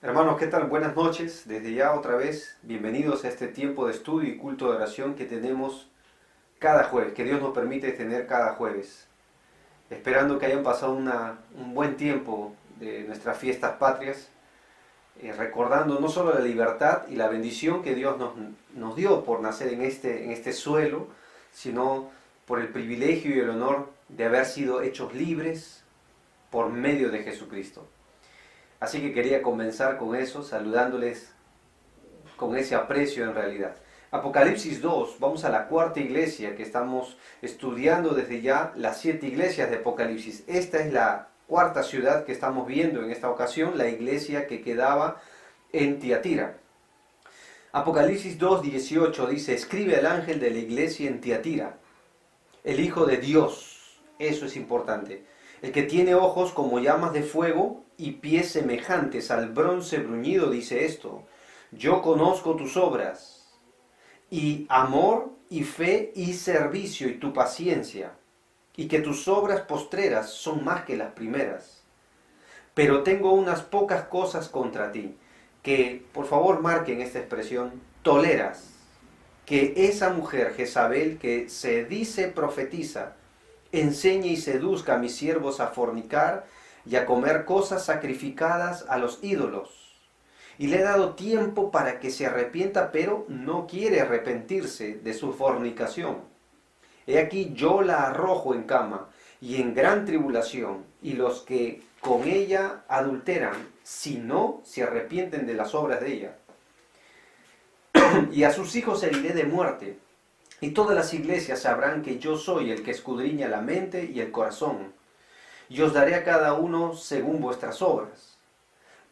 Hermanos, ¿qué tal? Buenas noches. Desde ya otra vez, bienvenidos a este tiempo de estudio y culto de oración que tenemos cada jueves, que Dios nos permite tener cada jueves. Esperando que hayan pasado un buen tiempo de nuestras fiestas patrias, recordando no solo la libertad y la bendición que Dios nos dio por nacer en este suelo, sino por el privilegio y el honor de haber sido hechos libres por medio de Jesucristo. Así que quería comenzar con eso, saludándoles con ese aprecio en realidad. Apocalipsis 2, vamos a la cuarta iglesia que estamos estudiando desde ya las 7 iglesias de Apocalipsis. Esta es la cuarta ciudad que estamos viendo en esta ocasión, la iglesia que quedaba en Tiatira. Apocalipsis 2:18 dice: escribe al ángel de la iglesia en Tiatira, el Hijo de Dios, eso es importante, el que tiene ojos como llamas de fuego y pies semejantes al bronce bruñido, dice esto: yo conozco tus obras, y amor, y fe, y servicio, y tu paciencia, y que tus obras postreras son más que las primeras. Pero tengo unas pocas cosas contra ti, que, por favor marquen esta expresión, toleras, que esa mujer Jezabel, que se dice profetiza, enseñe y seduzca a mis siervos a fornicar y a comer cosas sacrificadas a los ídolos. Y le he dado tiempo para que se arrepienta, pero no quiere arrepentirse de su fornicación. He aquí yo la arrojo en cama y en gran tribulación, y los que con ella adulteran, si no se arrepienten de las obras de ella. Y a sus hijos heriré de muerte, y todas las iglesias sabrán que yo soy el que escudriña la mente y el corazón, y os daré a cada uno según vuestras obras.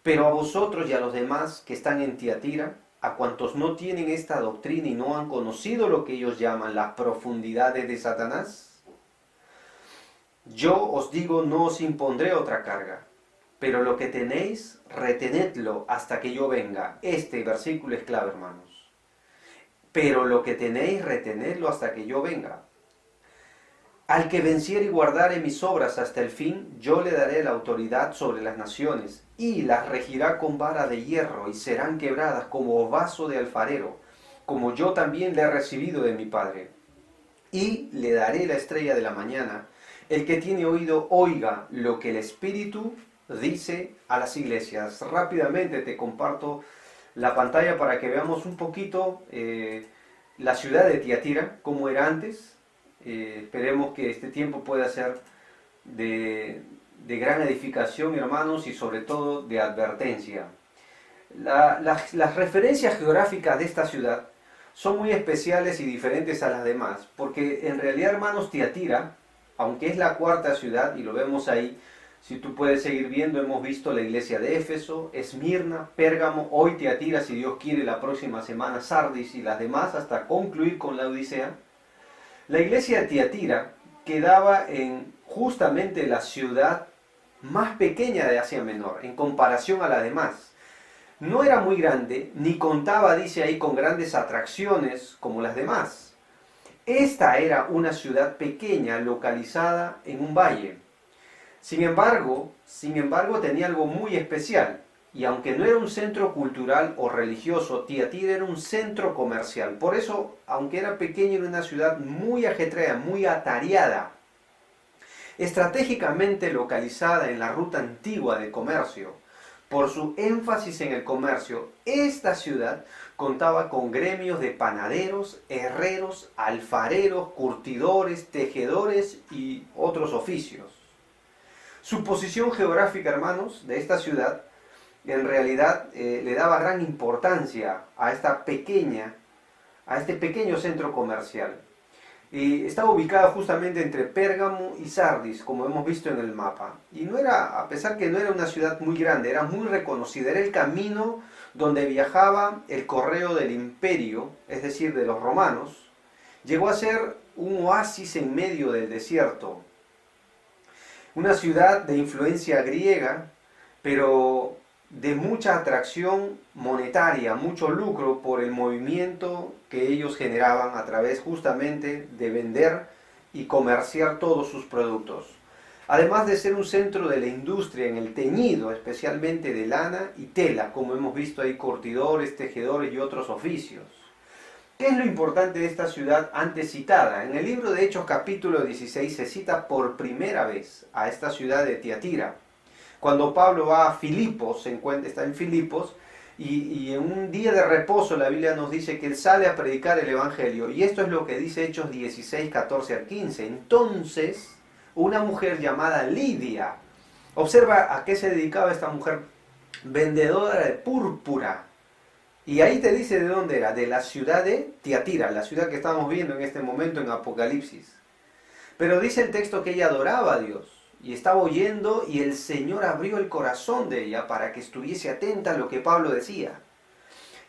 Pero a vosotros y a los demás que están en Tiatira, a cuantos no tienen esta doctrina y no han conocido lo que ellos llaman las profundidades de Satanás, yo os digo, no os impondré otra carga, pero lo que tenéis, retenedlo hasta que yo venga. Este versículo es clave, hermanos. Pero lo que tenéis, retenedlo hasta que yo venga. Al que venciere y guardare mis obras hasta el fin, yo le daré la autoridad sobre las naciones, y las regirá con vara de hierro, y serán quebradas como vaso de alfarero, como yo también le he recibido de mi Padre. Y le daré la estrella de la mañana. El que tiene oído, oiga lo que el Espíritu dice a las iglesias. Rápidamente te comparto la pantalla para que veamos un poquito la ciudad de Tiatira, cómo era antes. Esperemos que este tiempo pueda ser de gran edificación, hermanos, y sobre todo de advertencia. Las referencias geográficas de esta ciudad son muy especiales y diferentes a las demás, porque en realidad, hermanos, Tiatira, aunque es la cuarta ciudad, y lo vemos ahí, si tú puedes seguir viendo, hemos visto la iglesia de Éfeso, Esmirna, Pérgamo, hoy Tiatira, si Dios quiere, la próxima semana Sardis y las demás, hasta concluir con la Odisea. La iglesia de Tiatira quedaba en justamente la ciudad más pequeña de Asia Menor, en comparación a las demás. No era muy grande, ni contaba, dice ahí, con grandes atracciones como las demás. Esta era una ciudad pequeña localizada en un valle. Sin embargo, tenía algo muy especial. Y aunque no era un centro cultural o religioso, Tiatira era un centro comercial. Por eso, aunque era pequeño, era una ciudad muy ajetreada, muy atareada. Estratégicamente localizada en la ruta antigua de comercio. Por su énfasis en el comercio, esta ciudad contaba con gremios de panaderos, herreros, alfareros, curtidores, tejedores y otros oficios. Su posición geográfica, hermanos, de esta ciudad, en realidad le daba gran importancia a este pequeño centro comercial. Y estaba ubicada justamente entre Pérgamo y Sardis, como hemos visto en el mapa. Y no era, a pesar que no era una ciudad muy grande, era muy reconocida. Era el camino donde viajaba el correo del imperio, es decir, de los romanos. Llegó a ser un oasis en medio del desierto. Una ciudad de influencia griega, pero de mucha atracción monetaria, mucho lucro por el movimiento que ellos generaban a través justamente de vender y comerciar todos sus productos. además de ser un centro de la industria en el teñido, especialmente de lana y tela, como hemos visto ahí, curtidores, tejedores y otros oficios. ¿Qué es lo importante de esta ciudad antes citada? En el libro de Hechos capítulo 16 se cita por primera vez a esta ciudad de Tiatira. Cuando Pablo va a Filipos, está en Filipos, y en un día de reposo la Biblia nos dice que él sale a predicar el Evangelio. Y esto es lo que dice Hechos 16, 14 al 15. Entonces, una mujer llamada Lidia, observa a qué se dedicaba esta mujer, vendedora de púrpura. Y ahí te dice de dónde era, de la ciudad de Tiatira, la ciudad que estamos viendo en este momento en Apocalipsis. Pero dice el texto que ella adoraba a Dios y estaba oyendo, y el Señor abrió el corazón de ella para que estuviese atenta a lo que Pablo decía.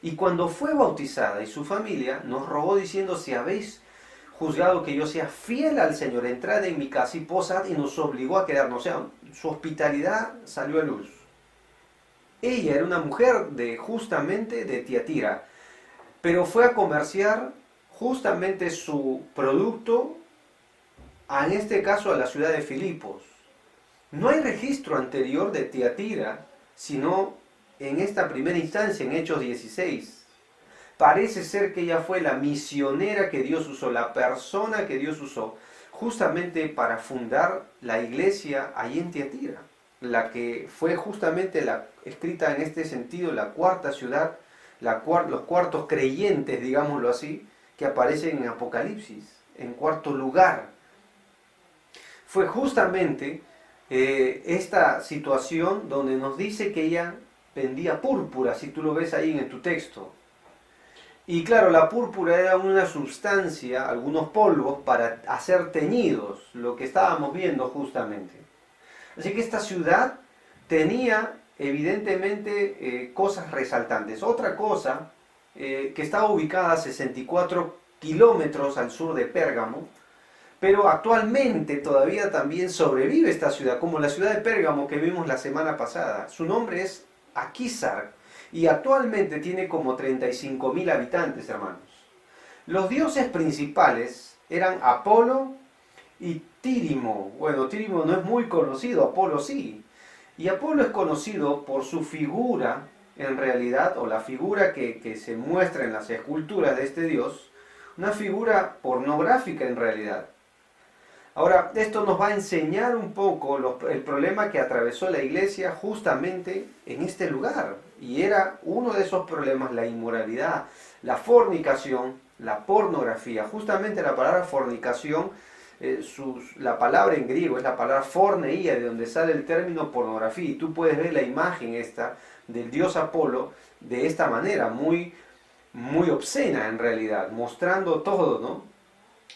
Y cuando fue bautizada y su familia, nos rogó diciendo: si habéis juzgado que yo sea fiel al Señor, entrad en mi casa y posad, y nos obligó a quedarnos. O sea, su hospitalidad salió a luz. Ella era una mujer justamente de Tiatira, pero fue a comerciar justamente su producto, en este caso a la ciudad de Filipos. No hay registro anterior de Tiatira, sino en esta primera instancia, en Hechos 16. Parece ser que ella fue la misionera que Dios usó, la persona que Dios usó, justamente para fundar la iglesia ahí en Tiatira. La que fue justamente escrita en este sentido, la cuarta ciudad, los cuartos creyentes, digámoslo así, que aparecen en Apocalipsis, en cuarto lugar. Fue justamente esta situación donde nos dice que ella vendía púrpura, si tú lo ves ahí en tu texto. Y claro, la púrpura era una sustancia, algunos polvos para hacer teñidos, lo que estábamos viendo justamente. Así que esta ciudad tenía evidentemente cosas resaltantes. Otra cosa, que estaba ubicada a 64 kilómetros al sur de Pérgamo, pero actualmente todavía también sobrevive esta ciudad, como la ciudad de Pérgamo que vimos la semana pasada. Su nombre es Aquisar y actualmente tiene como 35.000 habitantes, hermanos. Los dioses principales eran Apolo y Tírimo. Bueno, Tírimo no es muy conocido, Apolo sí. Y Apolo es conocido por su figura, en realidad, o la figura que se muestra en las esculturas de este dios, una figura pornográfica en realidad. Ahora, esto nos va a enseñar un poco el problema que atravesó la iglesia justamente en este lugar. Y era uno de esos problemas, la inmoralidad, la fornicación, la pornografía. Justamente la palabra fornicación, la palabra en griego es la palabra forneia, de donde sale el término pornografía. Y tú puedes ver la imagen esta del dios Apolo de esta manera, muy, muy obscena en realidad, mostrando todo, ¿no?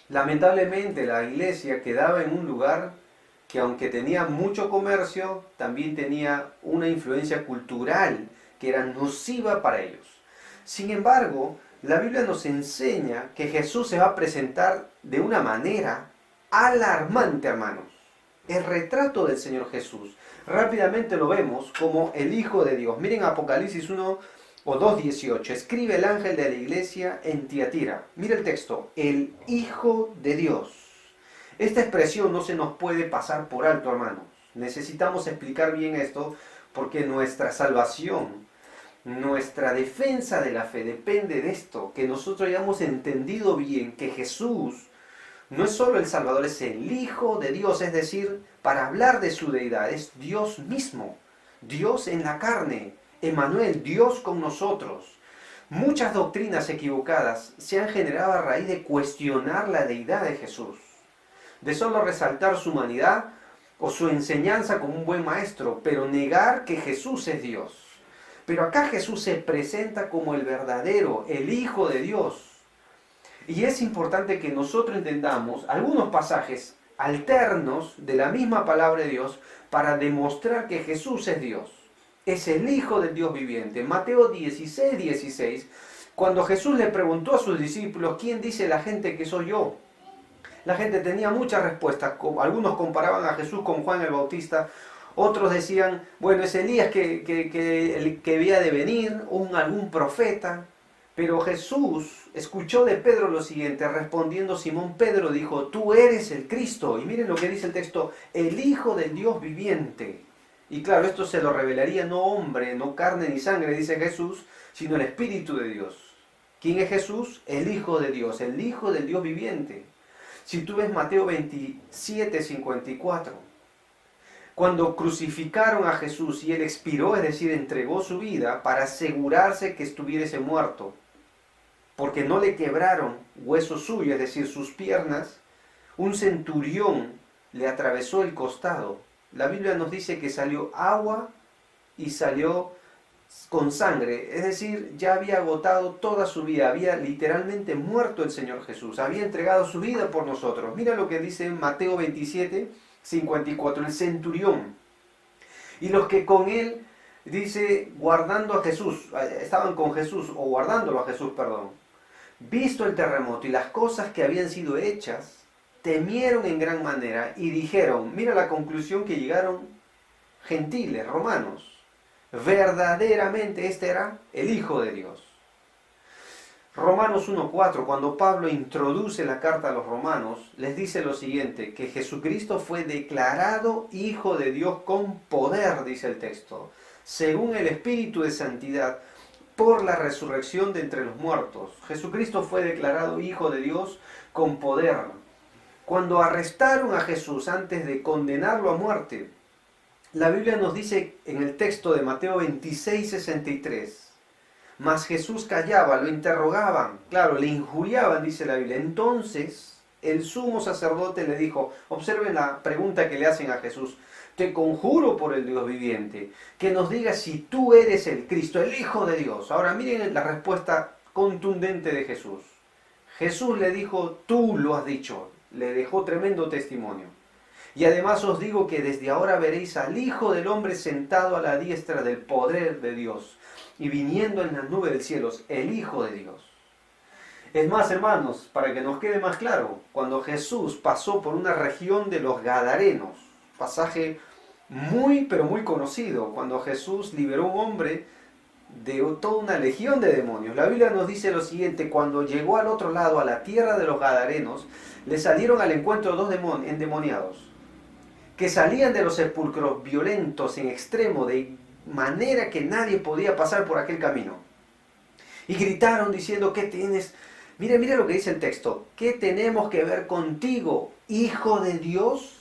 Lamentablemente la iglesia quedaba en un lugar que, aunque tenía mucho comercio, también tenía una influencia cultural que era nociva para ellos. Sin embargo, la Biblia nos enseña que Jesús se va a presentar de una manera alarmante, hermanos. El retrato del Señor Jesús, rápidamente lo vemos como el Hijo de Dios. Miren Apocalipsis 1 o 2:18, escribe el ángel de la iglesia en Tiatira. Mira el texto, el Hijo de Dios. Esta expresión no se nos puede pasar por alto, hermanos. Necesitamos explicar bien esto, porque nuestra salvación, nuestra defensa de la fe depende de esto, que nosotros hayamos entendido bien que Jesús no es solo el Salvador, es el Hijo de Dios. Es decir, para hablar de su deidad, es Dios mismo, Dios en la carne, Emmanuel, Dios con nosotros. Muchas doctrinas equivocadas se han generado a raíz de cuestionar la deidad de Jesús, de solo resaltar su humanidad o su enseñanza como un buen maestro, pero negar que Jesús es Dios. Pero acá Jesús se presenta como el verdadero, el Hijo de Dios. Y es importante que nosotros entendamos algunos pasajes alternos de la misma palabra de Dios para demostrar que Jesús es Dios. Es el Hijo del Dios viviente. Mateo 16:16, cuando Jesús le preguntó a sus discípulos: ¿quién dice la gente que soy yo? La gente tenía muchas respuestas. Algunos comparaban a Jesús con Juan el Bautista. Otros decían, bueno, es Elías que había de venir, algún profeta. Pero Jesús escuchó de Pedro lo siguiente, respondiendo Simón Pedro dijo, tú eres el Cristo. Y miren lo que dice el texto, el Hijo del Dios viviente. Y claro, esto se lo revelaría no hombre, no carne ni sangre, dice Jesús, sino el Espíritu de Dios. ¿Quién es Jesús? El Hijo de Dios, el Hijo del Dios viviente. Si tú ves Mateo 27, 54, cuando crucificaron a Jesús y Él expiró, es decir, entregó su vida para asegurarse que estuviese muerto, porque no le quebraron hueso suyo, es decir, sus piernas, un centurión le atravesó el costado. La Biblia nos dice que salió agua y salió con sangre, es decir, ya había agotado toda su vida, había literalmente muerto el Señor Jesús, había entregado su vida por nosotros. Mira lo que dice en Mateo 27, 54, el centurión. Y los que con él, dice, guardando a Jesús, estaban con Jesús, o guardándolo a Jesús, perdón, visto el terremoto y las cosas que habían sido hechas, temieron en gran manera y dijeron, mira la conclusión que llegaron gentiles, romanos, verdaderamente este era el Hijo de Dios. Romanos 1.4, cuando Pablo introduce la carta a los romanos, les dice lo siguiente, que Jesucristo fue declarado Hijo de Dios con poder, dice el texto, según el Espíritu de Santidad, por la resurrección de entre los muertos. Jesucristo fue declarado Hijo de Dios con poder. Cuando arrestaron a Jesús antes de condenarlo a muerte, la Biblia nos dice en el texto de Mateo 26, 63, mas Jesús callaba, lo interrogaban, claro, le injuriaban, dice la Biblia. Entonces el sumo sacerdote le dijo, observen la pregunta que le hacen a Jesús, te conjuro por el Dios viviente, que nos digas si tú eres el Cristo, el Hijo de Dios. Ahora miren la respuesta contundente de Jesús. Jesús le dijo, tú lo has dicho, le dejó tremendo testimonio. Y además os digo que desde ahora veréis al Hijo del Hombre sentado a la diestra del poder de Dios y viniendo en las nubes del cielo, el Hijo de Dios. Es más, hermanos, para que nos quede más claro, cuando Jesús pasó por una región de los Gadarenos, pasaje muy, pero muy conocido, cuando Jesús liberó a un hombre de toda una legión de demonios. La Biblia nos dice lo siguiente, cuando llegó al otro lado, a la tierra de los Gadarenos, le salieron al encuentro dos endemoniados, que salían de los sepulcros violentos en extremo, de manera que nadie podía pasar por aquel camino. Y gritaron diciendo, ¿qué tienes? Mire lo que dice el texto. ¿Qué tenemos que ver contigo, Hijo de Dios?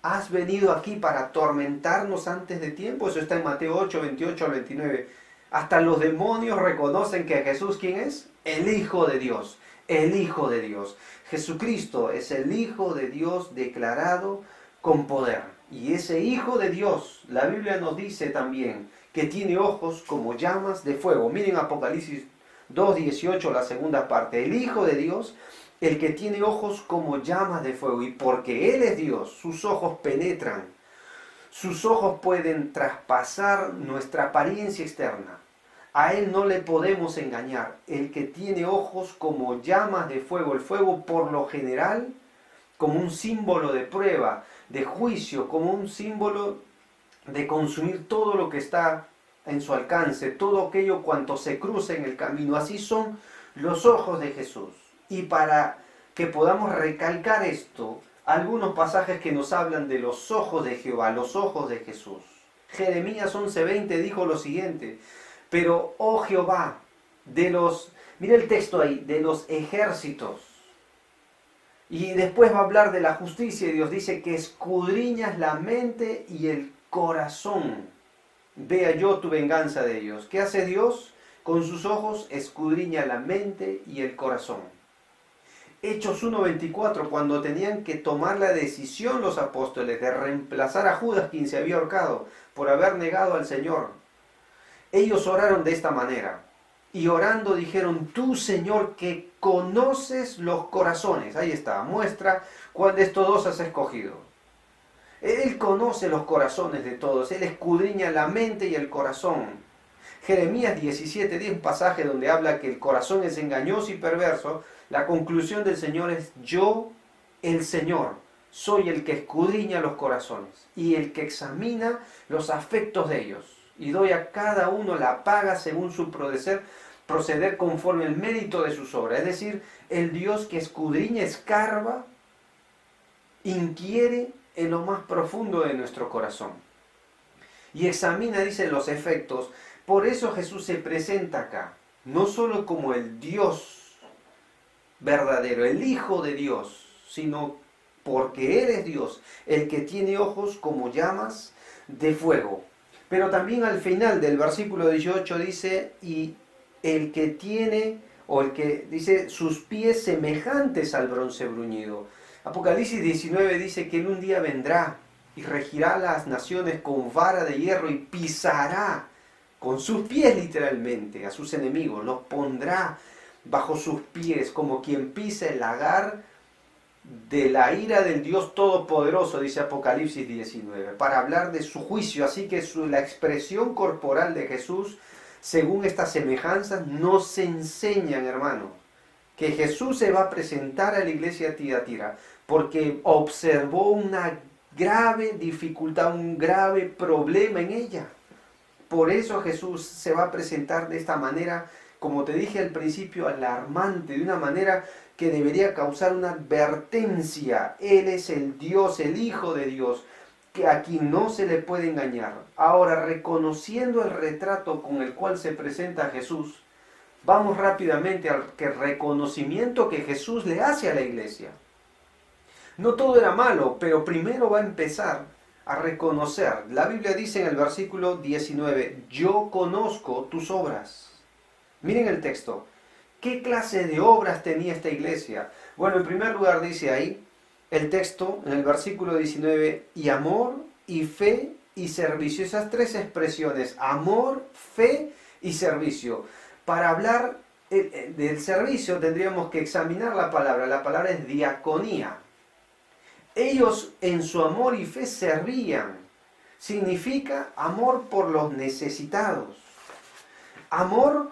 ¿Has venido aquí para atormentarnos antes de tiempo? Eso está en Mateo 8, 28 al 29. Hasta los demonios reconocen que Jesús, ¿quién es? El Hijo de Dios. El Hijo de Dios. Jesucristo es el Hijo de Dios declarado con poder. Y ese Hijo de Dios, la Biblia nos dice también que tiene ojos como llamas de fuego. Miren Apocalipsis 2:18, la segunda parte. El Hijo de Dios, el que tiene ojos como llamas de fuego. Y porque Él es Dios, sus ojos penetran. Sus ojos pueden traspasar nuestra apariencia externa. A Él no le podemos engañar. El que tiene ojos como llamas de fuego. El fuego por lo general como un símbolo de prueba, de juicio, como un símbolo de consumir todo lo que está en su alcance, todo aquello cuanto se cruza en el camino. Así son los ojos de Jesús. Y para que podamos recalcar esto, algunos pasajes que nos hablan de los ojos de Jehová, los ojos de Jesús. Jeremías 11:20 dijo lo siguiente, pero, oh Jehová, mira el texto ahí, de los ejércitos. Y después va a hablar de la justicia y Dios dice que escudriñas la mente y el corazón. Vea yo tu venganza de ellos. ¿Qué hace Dios? Con sus ojos escudriña la mente y el corazón. Hechos 1:24, cuando tenían que tomar la decisión los apóstoles de reemplazar a Judas, quien se había ahorcado por haber negado al Señor, ellos oraron de esta manera. Y orando dijeron, tú Señor que conoces los corazones. Ahí está, muestra cuál de estos dos has escogido. Él conoce los corazones de todos, Él escudriña la mente y el corazón. Jeremías 17:10, un pasaje donde habla que el corazón es engañoso y perverso. La conclusión del Señor es, yo, el Señor, soy el que escudriña los corazones y el que examina los afectos de ellos. Y doy a cada uno la paga según su proceder proceder conforme al mérito de sus obras. Es decir, el Dios que escudriña, escarba, inquiere en lo más profundo de nuestro corazón. Y examina, dice, los efectos. Por eso Jesús se presenta acá, no solo como el Dios verdadero, el Hijo de Dios, sino porque Él es Dios, el que tiene ojos como llamas de fuego. Pero también al final del versículo 18 dice, y el que tiene, o el que dice, sus pies semejantes al bronce bruñido. Apocalipsis 19 dice que Él un día vendrá y regirá las naciones con vara de hierro y pisará con sus pies literalmente a sus enemigos, los pondrá bajo sus pies como quien pisa el lagar de la ira del Dios Todopoderoso, dice Apocalipsis 19, para hablar de su juicio. Así que la expresión corporal de Jesús, según estas semejanzas, nos enseñan, hermanos, que Jesús se va a presentar a la iglesia de Tiatira porque observó una grave dificultad, un grave problema en ella. Por eso Jesús se va a presentar de esta manera, como te dije al principio, alarmante, de una manera que debería causar una advertencia. Él es el Dios, el Hijo de Dios, que a quien no se le puede engañar. Ahora, reconociendo el retrato con el cual se presenta Jesús, vamos rápidamente al reconocimiento que Jesús le hace a la iglesia. No todo era malo, pero primero va a empezar a reconocer. La Biblia dice en el versículo 19, yo conozco tus obras. Miren el texto. ¿Qué clase de obras tenía esta iglesia? Bueno, en primer lugar dice ahí el texto, en el versículo 19, y amor, y fe, y servicio. Esas tres expresiones, amor, fe y servicio. Para hablar del servicio tendríamos que examinar la palabra. La palabra es diaconía. Ellos en su amor y fe servían. Significa amor por los necesitados. Amor,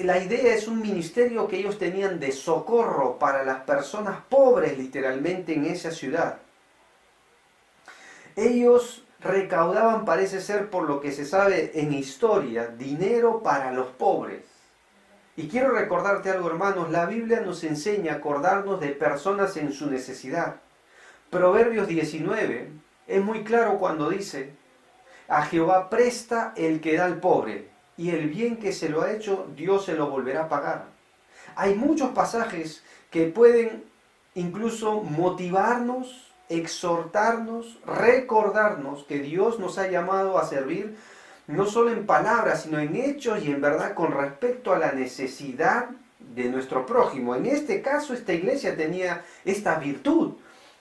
la idea es un ministerio que ellos tenían de socorro para las personas pobres literalmente en esa ciudad. Ellos recaudaban, parece ser por lo que se sabe en historia, dinero para los pobres. Y quiero recordarte algo, hermanos, la Biblia nos enseña a acordarnos de personas en su necesidad. Proverbios 19 es muy claro cuando dice, a Jehová presta el que da al pobre, y el bien que se lo ha hecho, Dios se lo volverá a pagar. Hay muchos pasajes que pueden incluso motivarnos, exhortarnos, recordarnos que Dios nos ha llamado a servir no solo en palabras, sino en hechos y en verdad con respecto a la necesidad de nuestro prójimo. En este caso, esta iglesia tenía esta virtud.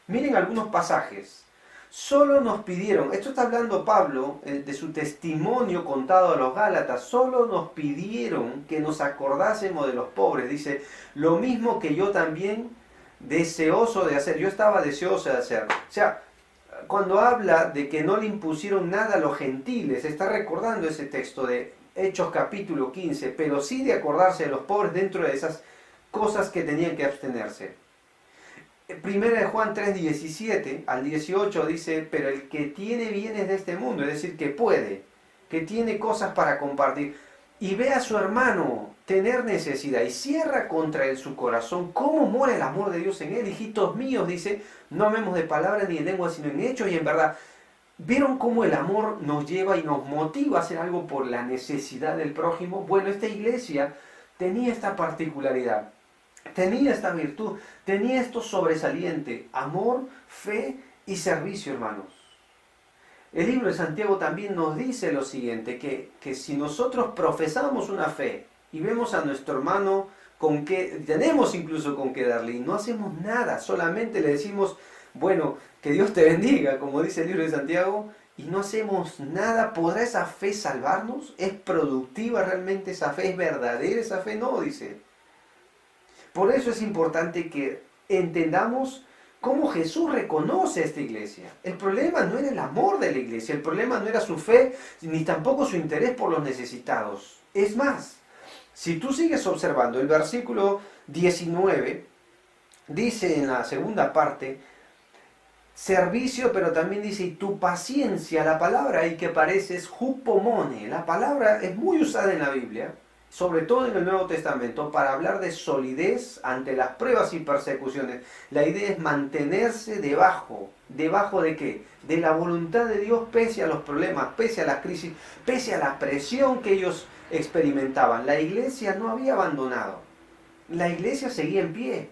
Miren algunos pasajes. Solo nos pidieron, esto está hablando Pablo de su testimonio contado a los Gálatas, solo nos pidieron que nos acordásemos de los pobres. Dice, lo mismo que yo también deseoso de hacer, yo estaba deseoso de hacer. O sea, cuando habla de que no le impusieron nada a los gentiles, está recordando ese texto de Hechos capítulo 15, pero sí de acordarse de los pobres dentro de esas cosas que tenían que abstenerse. Primera de Juan 3, 17 al 18 dice, pero el que tiene bienes de este mundo, es decir, que puede, que tiene cosas para compartir, y ve a su hermano tener necesidad y cierra contra él su corazón, ¿cómo muere el amor de Dios en él? Hijitos míos, dice, no amemos de palabra ni de lengua, sino en hechos y en verdad. ¿Vieron cómo el amor nos lleva y nos motiva a hacer algo por la necesidad del prójimo? Bueno, esta iglesia tenía esta particularidad. Tenía esta virtud, tenía esto sobresaliente, amor, fe y servicio, hermanos. El libro de Santiago también nos dice lo siguiente, que si nosotros profesamos una fe y vemos a nuestro hermano con que tenemos incluso con qué darle y no hacemos nada, solamente le decimos, bueno, que Dios te bendiga, como dice el libro de Santiago, y no hacemos nada, ¿podrá esa fe salvarnos? ¿Es productiva realmente esa fe? ¿Es verdadera esa fe? No, dice. Por eso es importante que entendamos cómo Jesús reconoce a esta iglesia. El problema no era el amor de la iglesia, el problema no era su fe, ni tampoco su interés por los necesitados. Es más, si tú sigues observando el versículo 19, dice en la segunda parte, servicio, pero también dice, y tu paciencia, la palabra ahí que aparece es hupomone, la palabra es muy usada en la Biblia, sobre todo en el Nuevo Testamento, para hablar de solidez ante las pruebas y persecuciones. La idea es mantenerse debajo. ¿Debajo de qué? De la voluntad de Dios, pese a los problemas, pese a las crisis, pese a la presión que ellos experimentaban. La iglesia no había abandonado. La iglesia seguía en pie.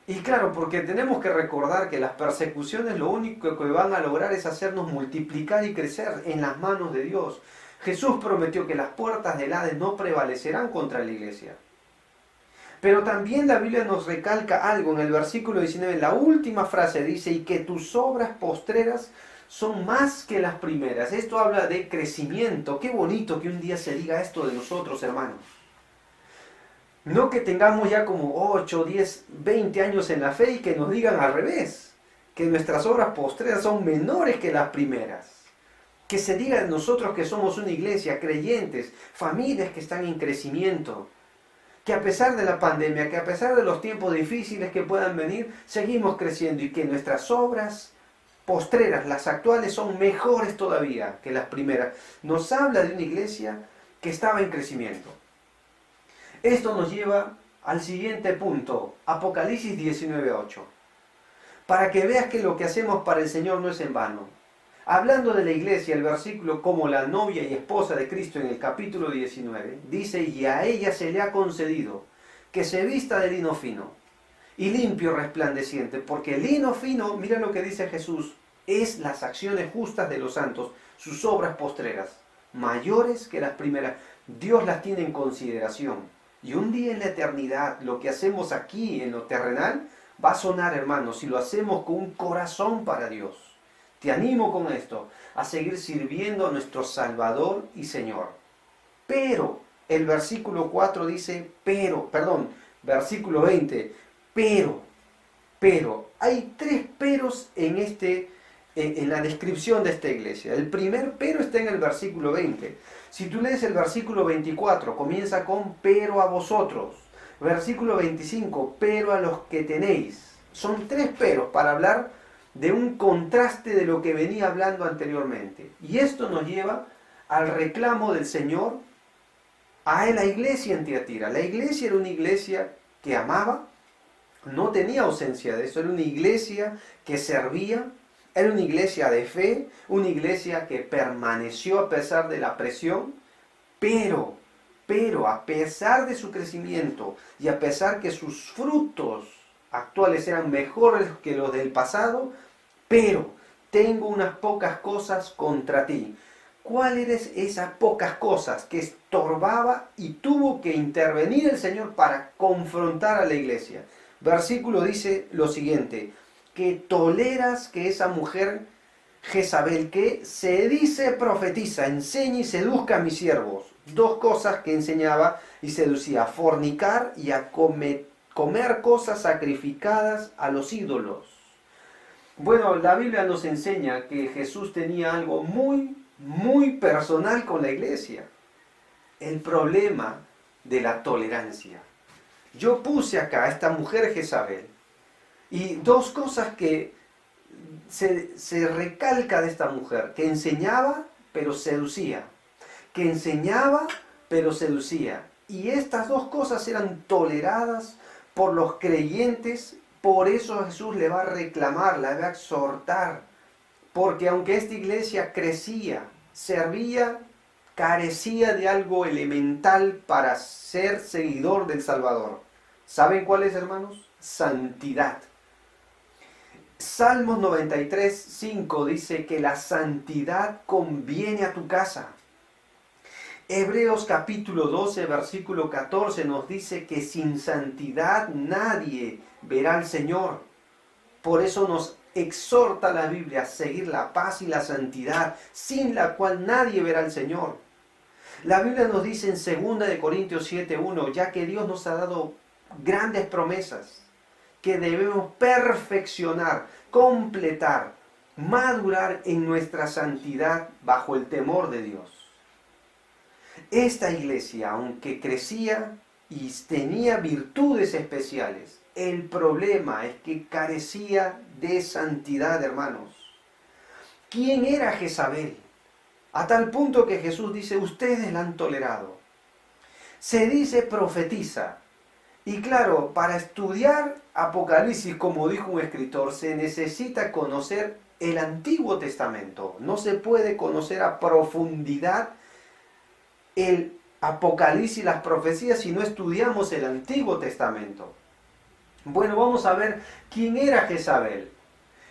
Y claro, porque tenemos que recordar que las persecuciones lo único que van a lograr es hacernos multiplicar y crecer en las manos de Dios. Jesús prometió que las puertas del Hades no prevalecerán contra la iglesia. Pero también la Biblia nos recalca algo en el versículo 19, la última frase dice, y que tus obras postreras son más que las primeras. Esto habla de crecimiento. Qué bonito que un día se diga esto de nosotros, hermanos. No que tengamos ya como 8, 10, 20 años en la fe y que nos digan al revés, que nuestras obras postreras son menores que las primeras. Que se diga de nosotros que somos una iglesia, creyentes, familias que están en crecimiento. Que a pesar de la pandemia, que a pesar de los tiempos difíciles que puedan venir, seguimos creciendo y que nuestras obras postreras, las actuales, son mejores todavía que las primeras. Nos habla de una iglesia que estaba en crecimiento. Esto nos lleva al siguiente punto, Apocalipsis 19:8. Para que veas que lo que hacemos para el Señor no es en vano. Hablando de la iglesia, el versículo como la novia y esposa de Cristo en el capítulo 19, dice, y a ella se le ha concedido que se vista de lino fino y limpio resplandeciente, porque el lino fino, mira lo que dice Jesús, es las acciones justas de los santos, sus obras postreras, mayores que las primeras. Dios las tiene en consideración. Y un día en la eternidad, lo que hacemos aquí en lo terrenal, va a sonar, hermanos, si lo hacemos con un corazón para Dios. Te animo con esto, a seguir sirviendo a nuestro Salvador y Señor. Pero, el versículo 4 dice, versículo 20, pero, hay 3 peros en la descripción de esta iglesia. El primer pero está en el versículo 20. Si tú lees el versículo 24, comienza con pero a vosotros. Versículo 25, pero a los que tenéis. Son 3 peros para hablar de un contraste de lo que venía hablando anteriormente. Y esto nos lleva al reclamo del Señor a la iglesia en Tiatira. La iglesia era una iglesia que amaba, no tenía ausencia de eso, era una iglesia que servía, era una iglesia de fe, una iglesia que permaneció a pesar de la presión, pero a pesar de su crecimiento y a pesar que sus frutos actuales eran mejores que los del pasado, pero tengo unas pocas cosas contra ti. ¿Cuáles eran esas pocas cosas que estorbaba y tuvo que intervenir el Señor para confrontar a la iglesia? Versículo dice lo siguiente, que toleras que esa mujer Jezabel, que se dice profetiza, enseña y seduzca a mis siervos. 2 cosas que enseñaba y seducía, a fornicar y a comer cosas sacrificadas a los ídolos. Bueno, la Biblia nos enseña que Jesús tenía algo muy personal con la iglesia. El problema de la tolerancia. Yo puse acá a esta mujer Jezabel. Y 2 cosas que se recalca de esta mujer. Que enseñaba, pero seducía. Que enseñaba, pero seducía. Y estas 2 cosas eran toleradas por los creyentes. Por eso Jesús le va a reclamar, le va a exhortar. Porque aunque esta iglesia crecía, servía, carecía de algo elemental para ser seguidor del Salvador. ¿Saben cuál es, hermanos? Santidad. Salmos 93:5 dice que la santidad conviene a tu casa. Hebreos capítulo 12, versículo 14 nos dice que sin santidad nadie verá al Señor. Por eso nos exhorta la Biblia a seguir la paz y la santidad, sin la cual nadie verá al Señor. La Biblia nos dice en 2 Corintios 7:1, ya que Dios nos ha dado grandes promesas, que debemos perfeccionar, completar, madurar en nuestra santidad bajo el temor de Dios. Esta iglesia, aunque crecía y tenía virtudes especiales, el problema es que carecía de santidad, hermanos. ¿Quién era Jezabel? A tal punto que Jesús dice, ustedes la han tolerado. Se dice profetiza. Y claro, para estudiar Apocalipsis, como dijo un escritor, se necesita conocer el Antiguo Testamento. No se puede conocer a profundidad el Apocalipsis y las profecías si no estudiamos el Antiguo Testamento. Bueno, vamos a ver quién era Jezabel.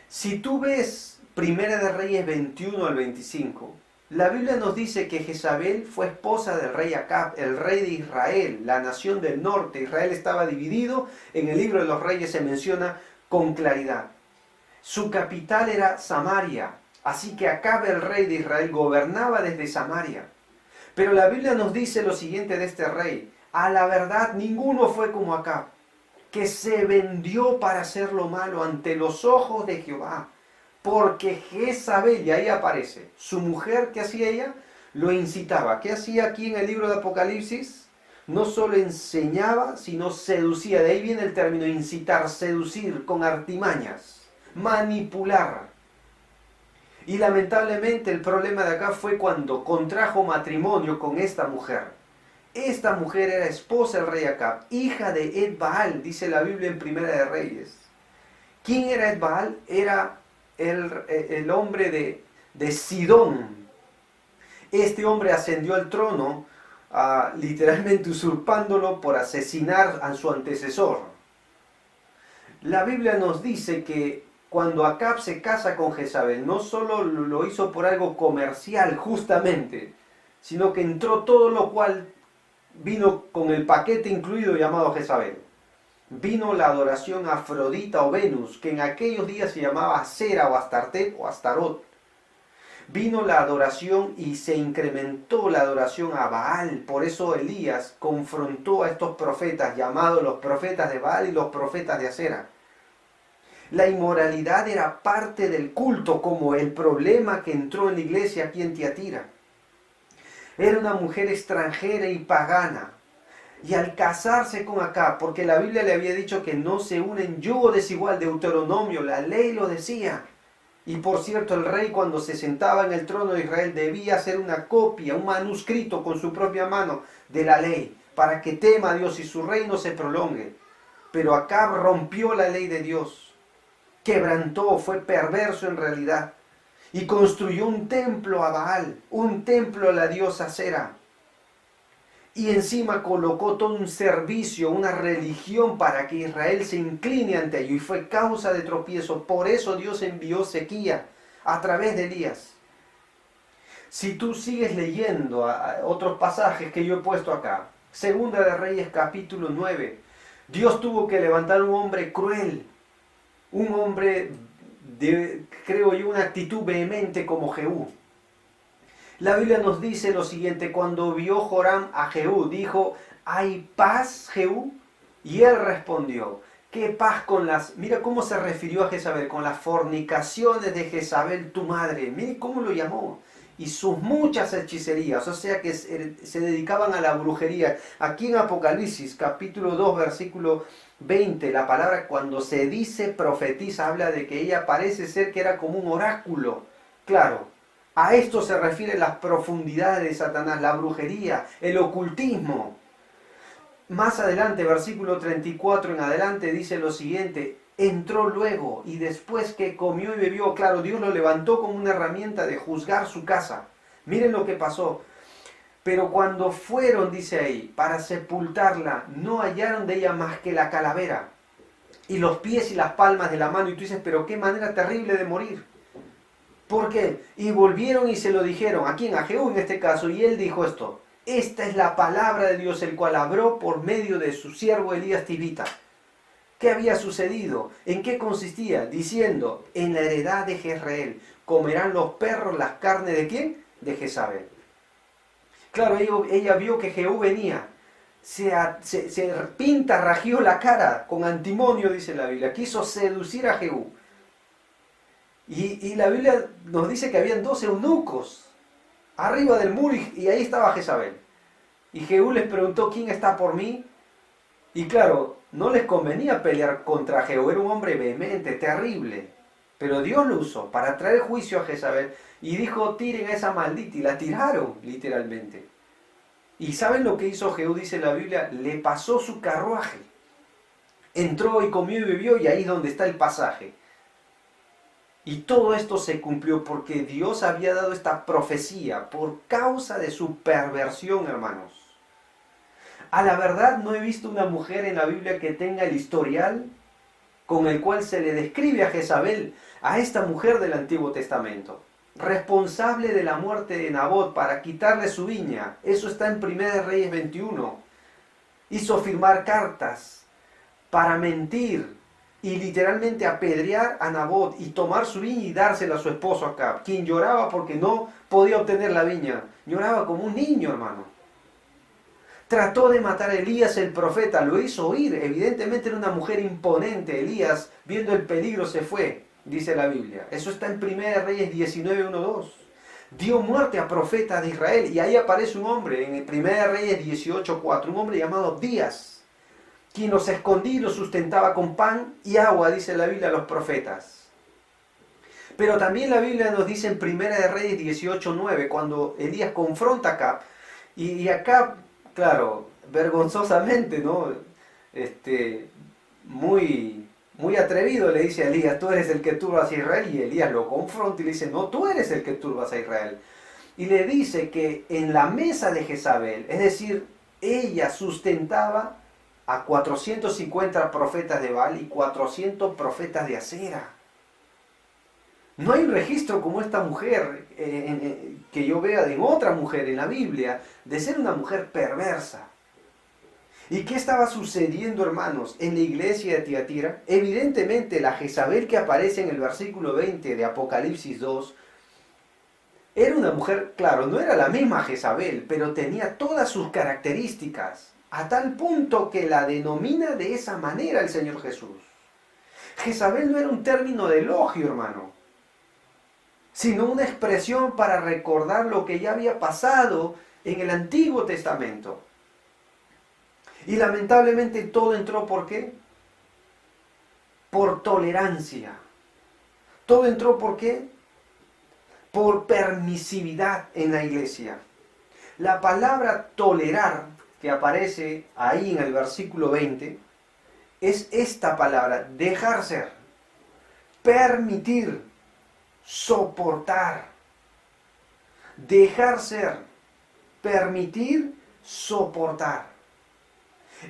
Si tú ves Primera de Reyes 21 al 25, la Biblia nos dice que Jezabel fue esposa del rey Acab, el rey de Israel, la nación del norte. Israel estaba dividido, en el libro de los reyes se menciona con claridad. Su capital era Samaria, así que Acab, el rey de Israel, gobernaba desde Samaria. Pero la Biblia nos dice lo siguiente de este rey: a la verdad ninguno fue como Acab, que se vendió para hacer lo malo ante los ojos de Jehová. Porque Jezabel, y ahí aparece, su mujer, ¿qué hacía ella? Lo incitaba. ¿Qué hacía aquí en el libro de Apocalipsis? No solo enseñaba, sino seducía. De ahí viene el término incitar, seducir, con artimañas, manipular. Y lamentablemente el problema de acá fue cuando contrajo matrimonio con esta mujer. Esta mujer era esposa del rey Acab, hija de Ed-Baal, dice la Biblia en Primera de Reyes. ¿Quién era Ed-Baal? Era el hombre de Sidón. Este hombre ascendió al trono, literalmente usurpándolo por asesinar a su antecesor. La Biblia nos dice que cuando Acab se casa con Jezabel, no solo lo hizo por algo comercial justamente, sino que entró todo lo cual vino con el paquete incluido llamado Jezabel. Vino la adoración a Afrodita o Venus, que en aquellos días se llamaba Acera o Astartet o Astarot. Vino la adoración y se incrementó la adoración a Baal. Por eso Elías confrontó a estos profetas, llamados los profetas de Baal y los profetas de Acera. La inmoralidad era parte del culto, como el problema que entró en la iglesia aquí en Tiatira. Era una mujer extranjera y pagana. Y al casarse con Acab, porque la Biblia le había dicho que no se unen yugo desigual, Deuteronomio, la ley lo decía. Y por cierto, el rey cuando se sentaba en el trono de Israel debía hacer una copia, un manuscrito con su propia mano de la ley, para que tema a Dios y su reino se prolongue. Pero Acab rompió la ley de Dios, quebrantó, fue perverso en realidad, y construyó un templo a Baal, un templo a la diosa Acera. Y encima colocó todo un servicio, una religión para que Israel se incline ante ello. Y fue causa de tropiezo. Por eso Dios envió sequía a través de Elías. Si tú sigues leyendo otros pasajes que yo he puesto acá. Segunda de Reyes capítulo 9. Dios tuvo que levantar un hombre cruel. Un hombre de, creo yo, una actitud vehemente como Jehú. La Biblia nos dice lo siguiente: cuando vio Joram a Jehú, dijo: ¿hay paz, Jehú? Y él respondió: ¿qué paz con las...? Mira cómo se refirió a Jezabel: con las fornicaciones de Jezabel tu madre. Mire cómo lo llamó. Y sus muchas hechicerías, o sea que se dedicaban a la brujería. Aquí en Apocalipsis capítulo 2 versículo 20, la palabra cuando se dice profetiza habla de que ella parece ser que era como un oráculo. Claro. A esto se refieren las profundidades de Satanás, la brujería, el ocultismo. Más adelante, versículo 34 en adelante, dice lo siguiente: entró luego y después que comió y bebió, claro, Dios lo levantó como una herramienta de juzgar su casa. Miren lo que pasó. Pero cuando fueron, dice ahí, para sepultarla, no hallaron de ella más que la calavera y los pies y las palmas de la mano. Y tú dices, pero qué manera terrible de morir. ¿Por qué? Y volvieron y se lo dijeron, ¿a quién? A Jehú en este caso, y él dijo esto: esta es la palabra de Dios, el cual habló por medio de su siervo Elías Tibita. ¿Qué había sucedido? ¿En qué consistía? Diciendo: en la heredad de Jezreel comerán los perros las carnes ¿de quién? De Jezabel. Claro, ella vio que Jehú venía, se pintarrajeó la cara con antimonio, dice la Biblia, quiso seducir a Jehú. Y la Biblia nos dice que habían 2 eunucos arriba del muro y ahí estaba Jezabel. Y Jehú les preguntó: ¿quién está por mí? Y claro, no les convenía pelear contra Jehú, era un hombre vehemente, terrible. Pero Dios lo usó para traer juicio a Jezabel y dijo: tiren a esa maldita, y la tiraron literalmente. ¿Y saben lo que hizo Jehú? Dice la Biblia, le pasó su carruaje. Entró y comió y bebió, y ahí es donde está el pasaje. Y todo esto se cumplió porque Dios había dado esta profecía por causa de su perversión, hermanos. A la verdad no he visto una mujer en la Biblia que tenga el historial con el cual se le describe a Jezabel, a esta mujer del Antiguo Testamento, responsable de la muerte de Nabot para quitarle su viña. Eso está en 1 Reyes 21. Hizo firmar cartas para mentir y literalmente apedrear a Nabot y tomar su viña y dársela a su esposo Acab, quien lloraba porque no podía obtener la viña. Lloraba como un niño, hermano. Trató de matar a Elías el profeta, lo hizo huir. Evidentemente era una mujer imponente. Elías, viendo el peligro, se fue, dice la Biblia. Eso está en 1 Reyes 19, 1, 2. Dio muerte a profetas de Israel. Y ahí aparece un hombre, en 1 Reyes 18, 4, un hombre llamado Abdías, quien los escondía y los sustentaba con pan y agua, dice la Biblia, a los profetas. Pero también la Biblia nos dice en 1 Reyes 18, 9, cuando Elías confronta a Acab, y Acab, claro, vergonzosamente, ¿no? Muy atrevido le dice a Elías, tú eres el que turbas a Israel, y Elías lo confronta y le dice, no, tú eres el que turbas a Israel. Y le dice que en la mesa de Jezabel, es decir, ella sustentaba a 450 profetas de Baal y 400 profetas de Acera. No hay un registro como esta mujer, que yo vea de otra mujer en la Biblia, de ser una mujer perversa. ¿Y qué estaba sucediendo, hermanos, en la iglesia de Tiatira? Evidentemente la Jezabel que aparece en el versículo 20 de Apocalipsis 2, era una mujer, claro, no era la misma Jezabel, pero tenía todas sus características, a tal punto que la denomina de esa manera el Señor Jesús. Jezabel no era un término de elogio, hermano, sino una expresión para recordar lo que ya había pasado en el Antiguo Testamento. Y lamentablemente todo entró, ¿por qué? Por tolerancia. Todo entró, ¿por qué? Por permisividad en la iglesia. La palabra tolerar, que aparece ahí en el versículo 20, es esta palabra, dejar ser, permitir, soportar. Dejar ser, permitir, soportar.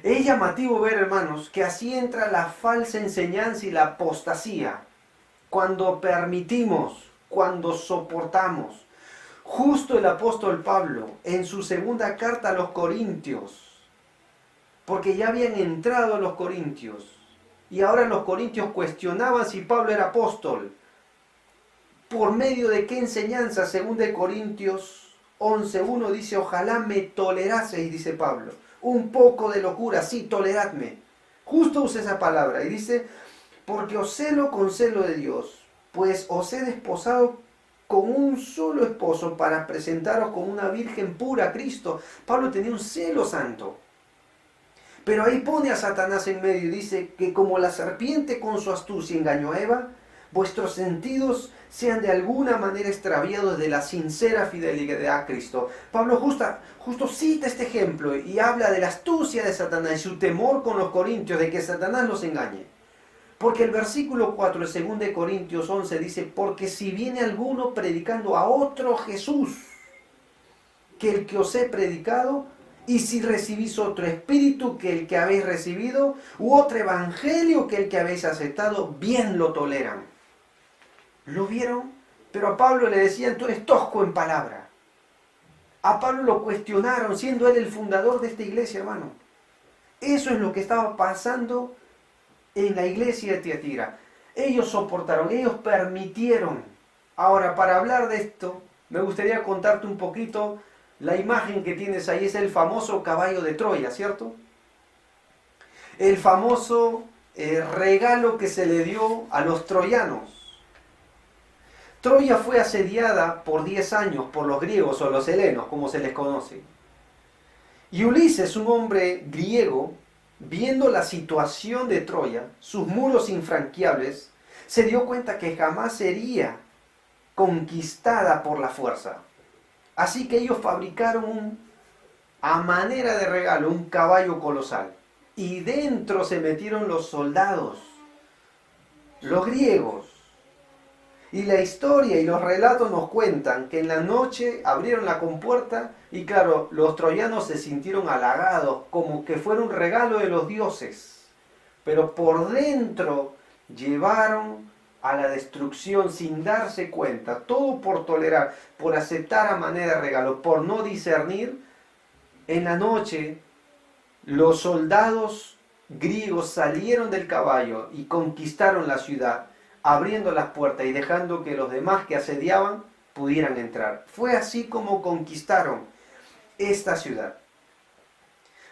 Es llamativo ver, hermanos, que así entra la falsa enseñanza y la apostasía. Cuando permitimos, cuando soportamos. Justo el apóstol Pablo, en su segunda carta a los Corintios, porque ya habían entrado los Corintios, y ahora los Corintios cuestionaban si Pablo era apóstol. ¿Por medio de qué enseñanza? Según de Corintios 11:1 dice, ojalá me toleraseis, dice Pablo. Un poco de locura, sí, toleradme. Justo usa esa palabra y dice, porque os celo con celo de Dios, pues os he desposado con un solo esposo para presentaros como una virgen pura a Cristo. Pablo tenía un celo santo. Pero ahí pone a Satanás en medio y dice que como la serpiente con su astucia engañó a Eva, vuestros sentidos sean de alguna manera extraviados de la sincera fidelidad a Cristo. Pablo justo cita este ejemplo y habla de la astucia de Satanás y su temor con los corintios de que Satanás los engañe. Porque el versículo 4 de 2 Corintios 11 dice, porque si viene alguno predicando a otro Jesús que el que os he predicado, y si recibís otro espíritu que el que habéis recibido, u otro evangelio que el que habéis aceptado, bien lo toleran. ¿Lo vieron? Pero a Pablo le decían, tú eres tosco en palabra. A Pablo lo cuestionaron, siendo él el fundador de esta iglesia, hermano. Eso es lo que estaba pasando en la iglesia de Tiatira. Ellos soportaron, ellos permitieron. Ahora, para hablar de esto, me gustaría contarte un poquito. La imagen que tienes ahí es el famoso caballo de Troya, ¿cierto? El famoso regalo que se le dio a los troyanos. Troya fue asediada por 10 años por los griegos o los helenos, como se les conoce. Y Ulises, un hombre griego, viendo la situación de Troya, sus muros infranqueables, se dio cuenta que jamás sería conquistada por la fuerza. Así que ellos fabricaron a manera de regalo un caballo colosal. Y dentro se metieron los soldados, los griegos. Y la historia y los relatos nos cuentan que en la noche abrieron la compuerta y claro, los troyanos se sintieron halagados, como que fuera un regalo de los dioses. Pero por dentro llevaron a la destrucción sin darse cuenta, todo por tolerar, por aceptar a manera de regalo, por no discernir. En la noche los soldados griegos salieron del caballo y conquistaron la ciudad, abriendo las puertas y dejando que los demás que asediaban pudieran entrar. Fue así como conquistaron esta ciudad.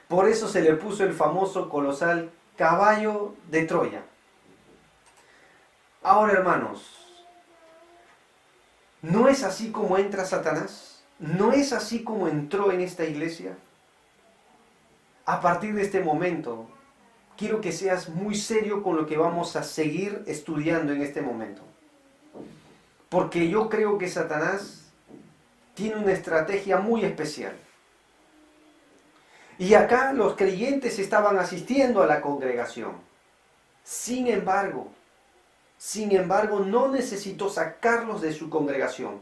Por eso se le puso el famoso colosal caballo de Troya. Ahora, hermanos, ¿no es así como entra Satanás? ¿No es así como entró en esta iglesia? A partir de este momento, quiero que seas muy serio con lo que vamos a seguir estudiando en este momento. Porque yo creo que Satanás tiene una estrategia muy especial. Y acá los creyentes estaban asistiendo a la congregación. Sin embargo, no necesitó sacarlos de su congregación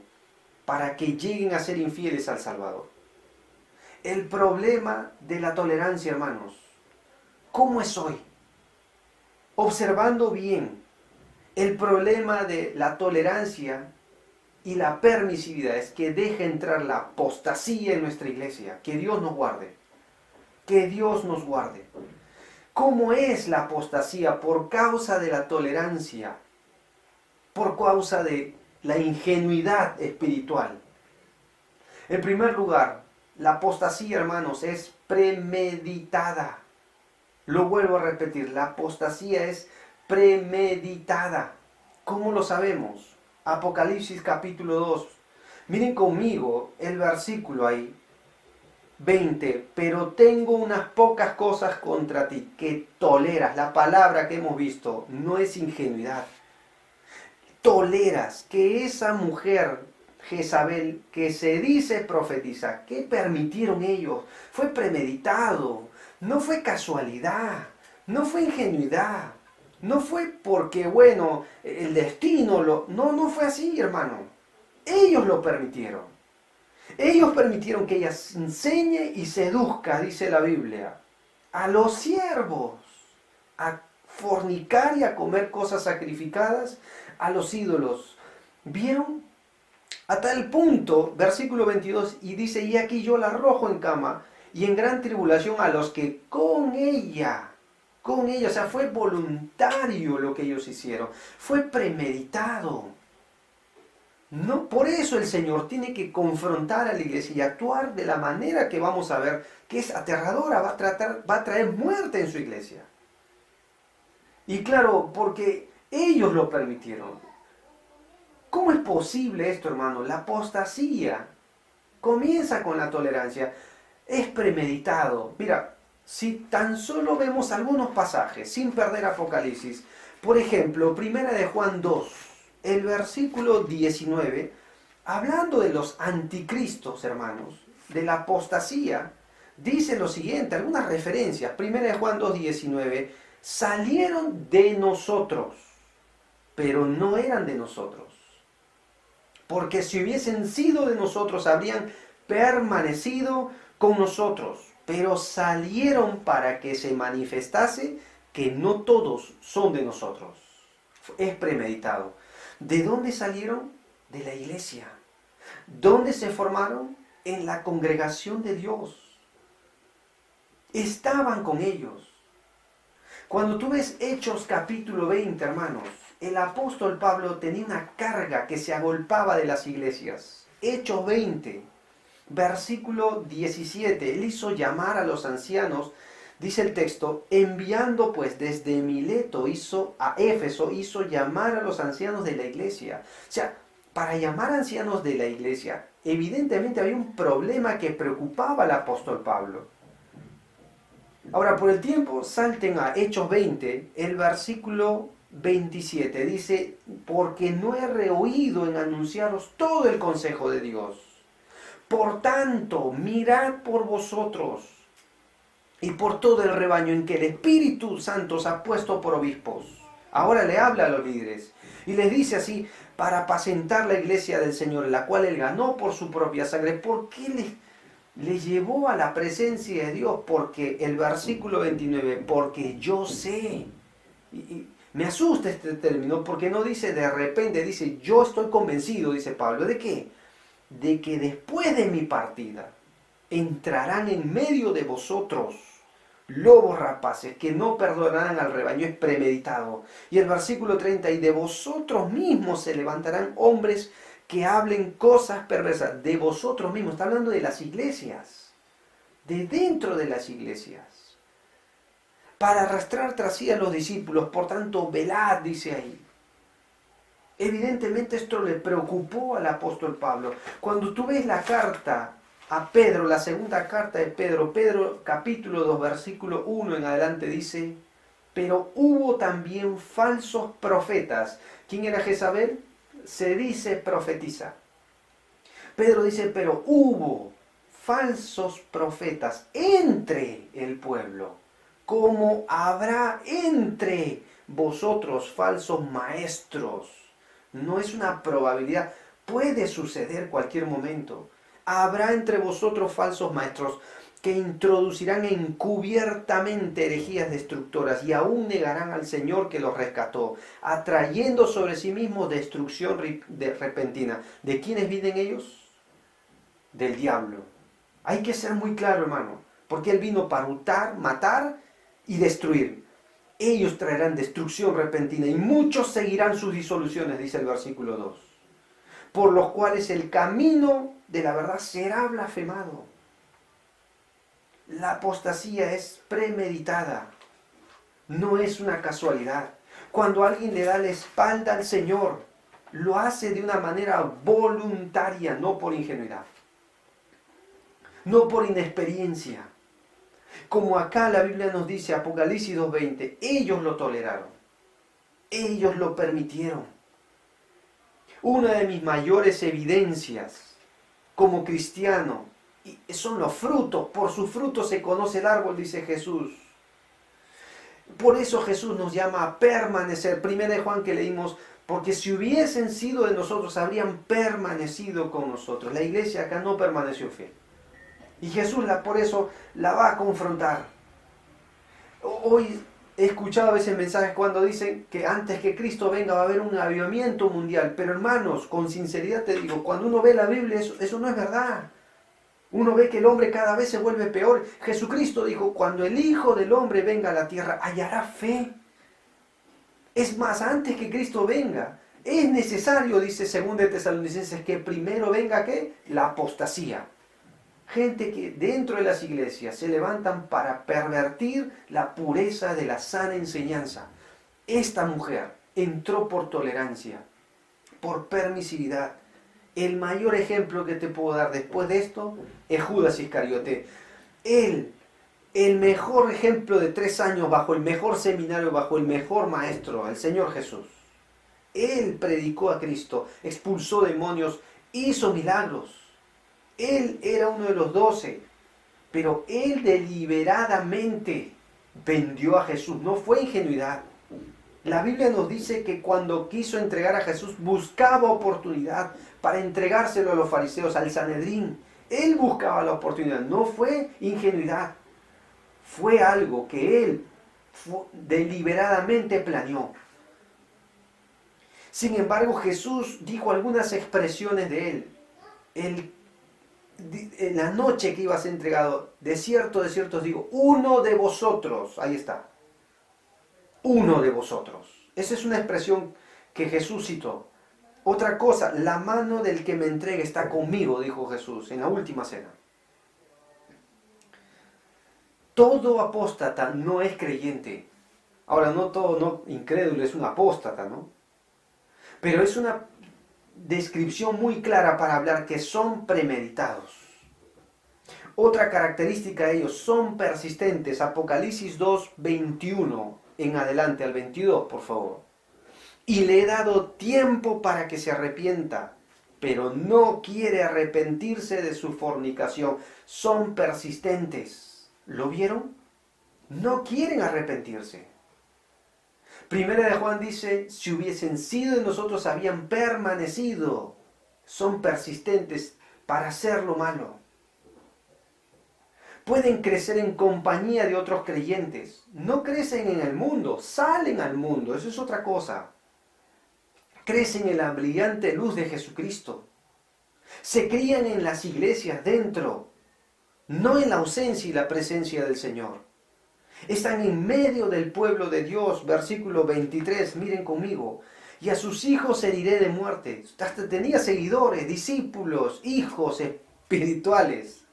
para que lleguen a ser infieles al Salvador. El problema de la tolerancia, hermanos, ¿cómo es hoy? Observando bien, el problema de la tolerancia y la permisividad es que deja entrar la apostasía en nuestra iglesia. Que Dios nos guarde. Que Dios nos guarde. ¿Cómo es la apostasía? Por causa de la tolerancia, por causa de la ingenuidad espiritual. En primer lugar, la apostasía, hermanos, es premeditada. Lo vuelvo a repetir, la apostasía es premeditada. ¿Cómo lo sabemos? Apocalipsis capítulo 2. Miren conmigo el versículo ahí, 20. Pero tengo unas pocas cosas contra ti, que toleras. La palabra que hemos visto no es ingenuidad. Toleras que esa mujer Jezabel, que se dice profetiza, ¿qué permitieron ellos? Fue premeditado, no fue casualidad, no fue ingenuidad, no fue porque, bueno, el destino no fue así, hermano. Ellos lo permitieron. Ellos permitieron que ella enseñe y seduzca, dice la Biblia, a los siervos a fornicar y a comer cosas sacrificadas a los ídolos. ¿Vieron? A tal punto, versículo 22, y dice, y aquí yo la arrojo en cama y en gran tribulación a los que con ella, o sea, fue voluntario lo que ellos hicieron, fue premeditado. No, por eso el Señor tiene que confrontar a la iglesia y actuar de la manera que vamos a ver, que es aterradora, va a traer muerte en su iglesia. Y claro, porque ellos lo permitieron. ¿Cómo es posible esto, hermano? La apostasía comienza con la tolerancia. Es premeditado. Mira, si tan solo vemos algunos pasajes, sin perder Apocalipsis. Por ejemplo, Primera de Juan 2, el versículo 19, hablando de los anticristos, hermanos, de la apostasía, dice lo siguiente, algunas referencias. Primera de Juan 2, 19, salieron de nosotros, pero no eran de nosotros. Porque si hubiesen sido de nosotros, habrían permanecido con nosotros. Pero salieron para que se manifestase que no todos son de nosotros. Es premeditado. ¿De dónde salieron? De la iglesia. ¿Dónde se formaron? En la congregación de Dios. Estaban con ellos. Cuando tú ves Hechos capítulo 20, hermanos, el apóstol Pablo tenía una carga que se agolpaba de las iglesias. Hechos 20, versículo 17. Él hizo llamar a los ancianos, dice el texto, enviando pues desde Mileto a Éfeso, hizo llamar a los ancianos de la iglesia. O sea, para llamar a ancianos de la iglesia, evidentemente había un problema que preocupaba al apóstol Pablo. Ahora, por el tiempo, salten a Hechos 20, el versículo 27. Dice, porque no he rehuido en anunciaros todo el consejo de Dios, Por tanto, mirad por vosotros y por todo el rebaño en que el Espíritu Santo os ha puesto por obispos. Ahora le habla a los líderes y les dice así, para apacentar la iglesia del Señor, la cual él ganó por su propia sangre. ¿Por qué le llevó a la presencia de Dios? Porque el versículo 29, porque yo sé. Y me asusta este término porque no dice de repente, dice yo estoy convencido, dice Pablo. ¿De qué? De que después de mi partida entrarán en medio de vosotros lobos rapaces que no perdonarán al rebaño. Es premeditado. Y el versículo 30, y de vosotros mismos se levantarán hombres que hablen cosas perversas. De vosotros mismos, está hablando de las iglesias, de dentro de las iglesias, para arrastrar tras sí a los discípulos. Por tanto, velad, dice ahí. Evidentemente esto le preocupó al apóstol Pablo. Cuando tú ves la carta a Pedro, la segunda carta de Pedro, Pedro capítulo 2, versículo 1 en adelante dice, pero hubo también falsos profetas. ¿Quién era Jezabel? Se dice profetiza. Pedro dice, pero hubo falsos profetas entre el pueblo, como habrá entre vosotros falsos maestros. No es una probabilidad, puede suceder cualquier momento. Habrá entre vosotros falsos maestros que introducirán encubiertamente herejías destructoras y aún negarán al Señor que los rescató, atrayendo sobre sí mismos destrucción repentina. ¿De quiénes vienen ellos? Del diablo. Hay que ser muy claro, hermano, porque Él vino para hurtar, matar y destruir. Ellos traerán destrucción repentina y muchos seguirán sus disoluciones, dice el versículo 2. Por los cuales el camino de la verdad será blasfemado. La apostasía es premeditada, no es una casualidad. Cuando alguien le da la espalda al Señor, lo hace de una manera voluntaria, no por ingenuidad, no por inexperiencia. Como acá la Biblia nos dice, Apocalipsis 2:20, ellos lo toleraron, ellos lo permitieron. Una de mis mayores evidencias como cristiano son los frutos. Por sus frutos se conoce el árbol, dice Jesús. Por eso Jesús nos llama a permanecer. Primera de Juan que leímos, porque si hubiesen sido de nosotros, habrían permanecido con nosotros. La iglesia acá no permaneció fiel. Y Jesús por eso la va a confrontar. Hoy he escuchado a veces mensajes cuando dicen que antes que Cristo venga va a haber un avivamiento mundial. Pero hermanos, con sinceridad te digo, cuando uno ve la Biblia, eso no es verdad. Uno ve que el hombre cada vez se vuelve peor. Jesucristo dijo, cuando el Hijo del Hombre venga a la tierra, hallará fe. Es más, antes que Cristo venga, es necesario, dice 2 de Tesalonicenses, que primero venga, ¿qué? La apostasía. Gente que dentro de las iglesias se levantan para pervertir la pureza de la sana enseñanza. Esta mujer entró por tolerancia, por permisividad. El mayor ejemplo que te puedo dar después de esto es Judas Iscariote. Él, el mejor ejemplo de 3 años bajo el mejor seminario, bajo el mejor maestro, el Señor Jesús. Él predicó a Cristo, expulsó demonios, hizo milagros. Él era uno de los 12, pero él deliberadamente vendió a Jesús. No fue ingenuidad. La Biblia nos dice que cuando quiso entregar a Jesús, buscaba oportunidad para entregárselo a los fariseos, al Sanedrín. Él buscaba la oportunidad, no fue ingenuidad. Fue algo que él deliberadamente planeó. Sin embargo, Jesús dijo algunas expresiones de él. En la noche que iba a ser entregado, de cierto os digo, uno de vosotros, ahí está, uno de vosotros. Esa es una expresión que Jesús citó. Otra cosa, la mano del que me entregue está conmigo, dijo Jesús en la última cena. Todo apóstata no es creyente. Ahora, no todo incrédulo es un apóstata, ¿no? Pero es una descripción muy clara para hablar que son premeditados. Otra característica de ellos, son persistentes. Apocalipsis 2, 21 en adelante, al 22, por favor. Y le he dado tiempo para que se arrepienta pero no quiere arrepentirse de su fornicación. Son persistentes. ¿Lo vieron? No quieren arrepentirse. Primera de Juan dice, si hubiesen sido de nosotros, habían permanecido. Son persistentes para hacer lo malo. Pueden crecer en compañía de otros creyentes. No crecen en el mundo, salen al mundo. Eso es otra cosa. Crecen en la brillante luz de Jesucristo. Se crían en las iglesias dentro, no en la ausencia y la presencia del Señor. Están en medio del pueblo de Dios, versículo 23, miren conmigo. Y a sus hijos heriré de muerte. Hasta tenía seguidores, discípulos, hijos espirituales.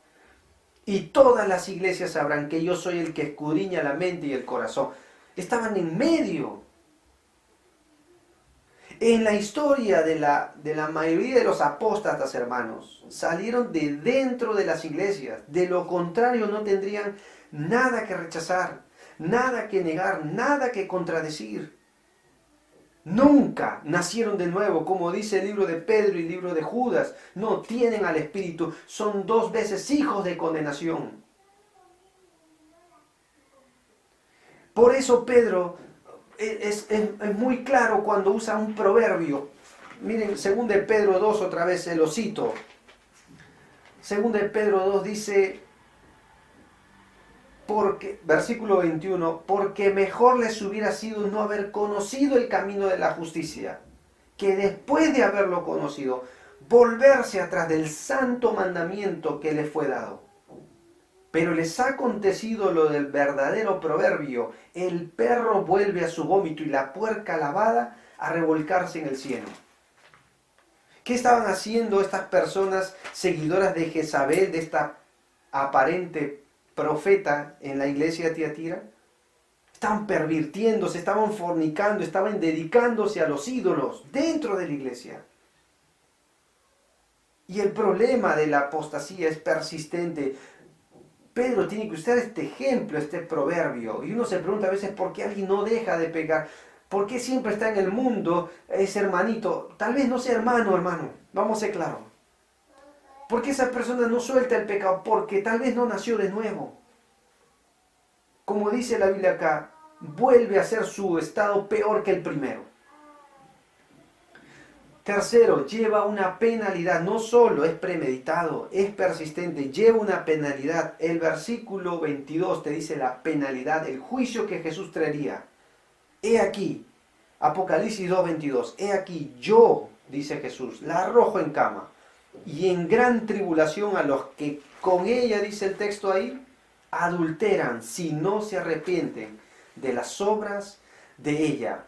Y todas las iglesias sabrán que yo soy el que escudriña la mente y el corazón. Estaban en medio. En la historia de la mayoría de los apóstatas, hermanos, salieron de dentro de las iglesias. De lo contrario, no tendrían nada que rechazar, nada que negar, nada que contradecir. Nunca nacieron de nuevo, como dice el libro de Pedro y el libro de Judas. No tienen al Espíritu, son 2 veces hijos de condenación. Por eso Pedro es muy claro cuando usa un proverbio. Miren, 2 de Pedro 2, otra vez se lo cito. 2 de Pedro 2 dice, versículo 21, porque mejor les hubiera sido no haber conocido el camino de la justicia, que después de haberlo conocido, volverse atrás del santo mandamiento que les fue dado. Pero les ha acontecido lo del verdadero proverbio, el perro vuelve a su vómito y la puerca lavada a revolcarse en el cieno. ¿Qué estaban haciendo estas personas seguidoras de Jezabel, de esta aparente profeta en la iglesia de Tiatira? Estaban pervirtiéndose, estaban fornicando, estaban dedicándose a los ídolos dentro de la iglesia. Y el problema de la apostasía es persistente. Pedro tiene que usar este ejemplo, este proverbio. Y uno se pregunta a veces por qué alguien no deja de pecar. ¿Por qué siempre está en el mundo ese hermanito? Tal vez no sea hermano. Vamos a ser claros. ¿Por qué esa persona no suelta el pecado? Porque tal vez no nació de nuevo. Como dice la Biblia acá, vuelve a ser su estado peor que el primero. Tercero, lleva una penalidad, no solo es premeditado, es persistente, lleva una penalidad. El versículo 22 te dice la penalidad, el juicio que Jesús traería. He aquí, Apocalipsis 2:22, he aquí yo, dice Jesús, la arrojo en cama y en gran tribulación a los que con ella, dice el texto ahí, adulteran si no se arrepienten de las obras de ella.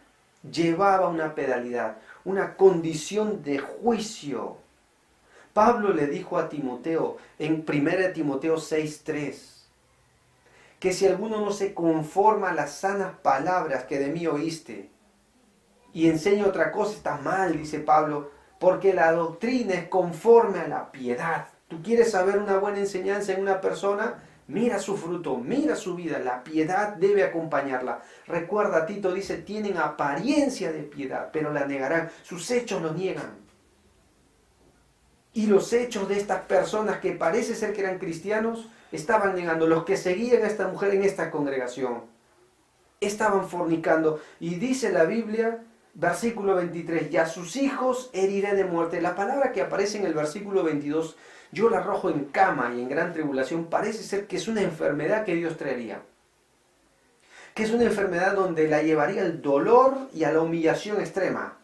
Llevaba una penalidad, una condición de juicio. Pablo le dijo a Timoteo en 1 Timoteo 6:3 que si alguno no se conforma a las sanas palabras que de mí oíste y enseña otra cosa, está mal, dice Pablo, porque la doctrina es conforme a la piedad. ¿Tú quieres saber una buena enseñanza en una persona? Mira su fruto, mira su vida, la piedad debe acompañarla. Recuerda, Tito dice, tienen apariencia de piedad, pero la negarán, sus hechos lo niegan. Y los hechos de estas personas que parece ser que eran cristianos, estaban negando. Los que seguían a esta mujer en esta congregación, estaban fornicando. Y dice la Biblia, versículo 23, y a sus hijos heriré de muerte. La palabra que aparece en el versículo 22, yo la arrojo en cama y en gran tribulación, parece ser que es una enfermedad que Dios traería. Que es una enfermedad donde la llevaría al dolor y a la humillación extrema